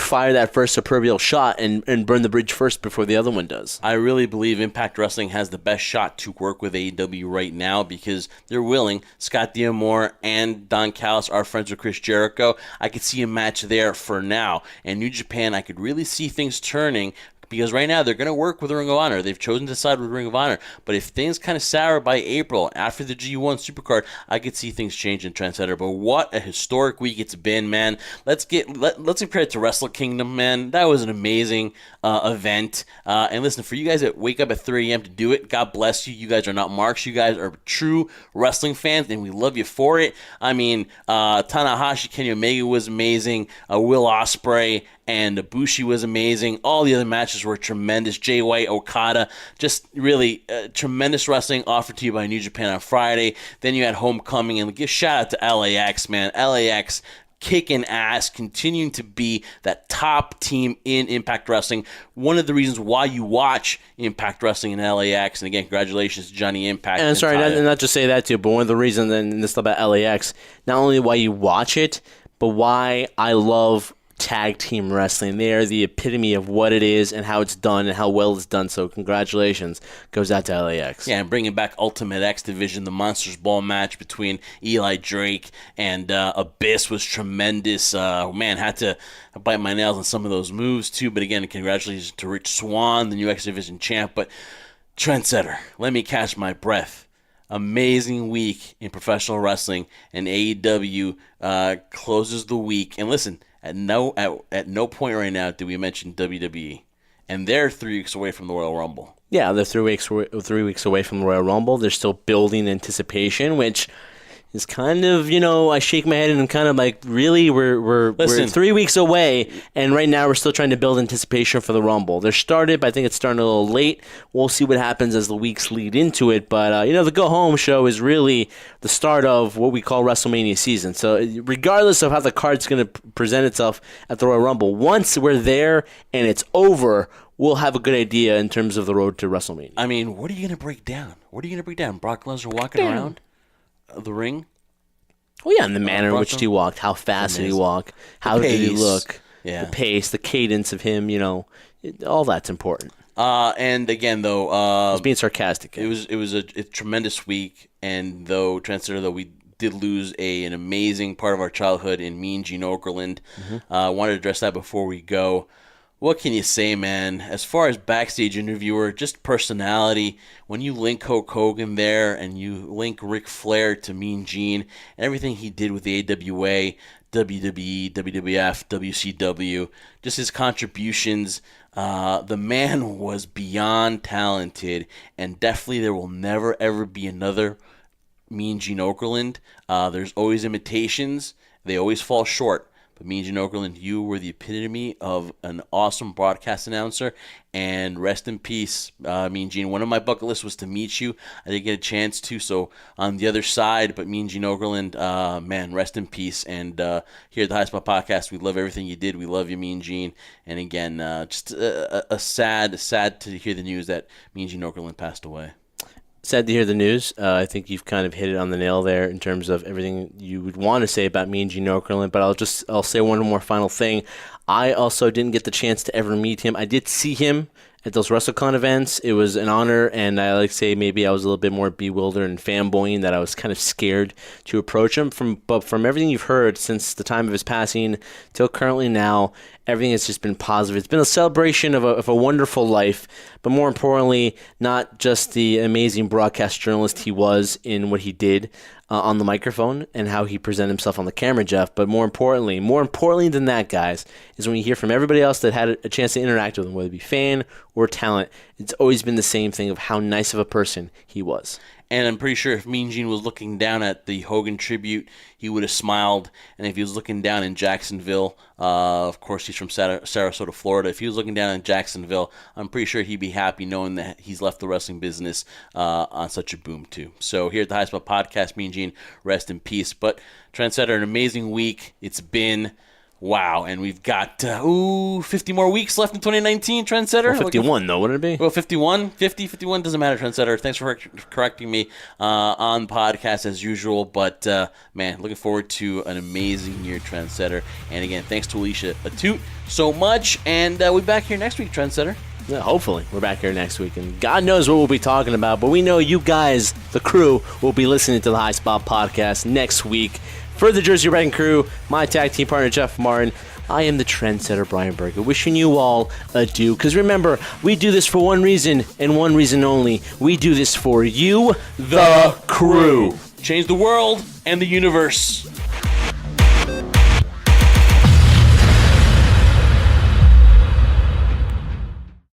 S3: fire that first proverbial shot and burn the bridge first before the other one does.
S2: I really believe Impact Wrestling has the best shot to work with AEW right now because they're willing. Scott D'Amore and Don Callis are friends with Chris Jericho. I could see a match there for now. And New Japan, I could really see things turning because right now they're going to work with Ring of Honor. They've chosen to side with Ring of Honor. But if things kind of sour by April, after the G1 Supercard, I could see things change in Trendsetter. But what a historic week it's been, man. Let's give credit to Wrestle Kingdom, man. That was an amazing event. And listen, for you guys that wake up at 3 a.m. to do it, God bless you. You guys are not marks. You guys are true wrestling fans, and we love you for it. I mean, Tanahashi, Kenny Omega was amazing. Will Ospreay and Ibushi was amazing. All the other matches were tremendous. Jay White, Okada, just really tremendous wrestling offered to you by New Japan on Friday. Then you had Homecoming, and give shout out to LAX, man. LAX kicking ass, continuing to be that top team in Impact Wrestling. One of the reasons why you watch Impact Wrestling in LAX, and again, congratulations to Johnny Impact.
S3: And sorry, not just say that too, but one of the reasons, and this stuff about LAX, not only why you watch it, but why I love tag team wrestling. They are the epitome of what it is and how it's done and how well it's done. So congratulations goes out to LAX.
S2: Yeah, and bringing back Ultimate X Division, the Monsters Ball match between Eli Drake and Abyss was tremendous. Man, had to bite my nails on some of those moves too. But again, congratulations to Rich Swann, the new X Division champ. But Trendsetter, let me catch my breath. Amazing week in professional wrestling, and AEW closes the week. And listen, at no point right now do we mention WWE, and they're 3 weeks away from the Royal Rumble.
S3: Yeah, they're 3 weeks away from the Royal Rumble. They're still building anticipation, which is kind of, I shake my head and I'm kind of like, really, we're 3 weeks away, and right now we're still trying to build anticipation for the Rumble. They're started, but I think it's starting a little late. We'll see what happens as the weeks lead into it, but the Go Home show is really the start of what we call WrestleMania season. So regardless of how the card's going to present itself at the Royal Rumble, once we're there and it's over, we'll have a good idea in terms of the road to WrestleMania.
S2: I mean, what are you going to break down? Brock Lesnar walking around the ring?
S3: Well, yeah, and the manner in which he walked, how fast did he walk, how did he look, the pace, the cadence of him, all that's important.
S2: And again, though,
S3: I was being sarcastic.
S2: It was a tremendous week, and though we did lose an amazing part of our childhood in Mean Gene Okerlund. I wanted to address that before we go. What can you say, man? As far as backstage interviewer, just personality, when you link Hulk Hogan there and you link Ric Flair to Mean Gene and everything he did with the AWA, WWE, WWF, WCW, just his contributions, the man was beyond talented, and definitely there will never, ever be another Mean Gene Okerlund. There's always imitations. They always fall short. But Mean Gene Okerlund, you were the epitome of an awesome broadcast announcer, and rest in peace, Mean Gene. One of my bucket lists was to meet you. I didn't get a chance to, so on the other side, but Mean Gene Okerlund, man, rest in peace. And here at the High Spot Podcast, we love everything you did. We love you, Mean Gene. And again, just a sad to hear the news that Mean Gene Okerlund passed away.
S3: Sad to hear the news. I think you've kind of hit it on the nail there in terms of everything you would want to say about Mean Gene Okerlund, but I'll say one more final thing. I also didn't get the chance to ever meet him. I did see him at those WrestleCon events. It was an honor, and I like to say maybe I was a little bit more bewildered and fanboying that I was kind of scared to approach him. But from everything you've heard since the time of his passing till currently now, everything has just been positive. It's been a celebration of a wonderful life, but more importantly, not just the amazing broadcast journalist he was in what he did, on the microphone and how he presented himself on the camera, Jeff. But more importantly than that, guys, is when you hear from everybody else that had a chance to interact with him, whether it be fan or talent, it's always been the same thing of how nice of a person he was.
S2: And I'm pretty sure if Mean Gene was looking down at the Hogan tribute, he would have smiled. And if he was looking down in Jacksonville, of course he's from Sarasota, Florida. If he was looking down in Jacksonville, I'm pretty sure he'd be happy knowing that he's left the wrestling business on such a boom too. So here at the High Spot Podcast, Mean Gene, rest in peace. But Trendsetter, an amazing week. It's been... wow, and we've got 50 more weeks left in 2019, Trendsetter.
S3: Well, 51, though, wouldn't it be?
S2: Well, 51, 50, 51, doesn't matter, Trendsetter. Thanks for correcting me on the podcast as usual. But, man, looking forward to an amazing year, Trendsetter. And, again, thanks to Alicia Atout so much. And we'll be back here next week, Trendsetter.
S3: Yeah, hopefully. We're back here next week. And God knows what we'll be talking about. But we know you guys, the crew, will be listening to the High Spot Podcast next week. For the Jersey Wrecking Crew, my tag team partner, Jeff Martin, I am the Trendsetter, Brian Berger, wishing you all adieu. Because remember, we do this for one reason, and one reason only. We do this for you, the crew.
S2: Change the world and the universe.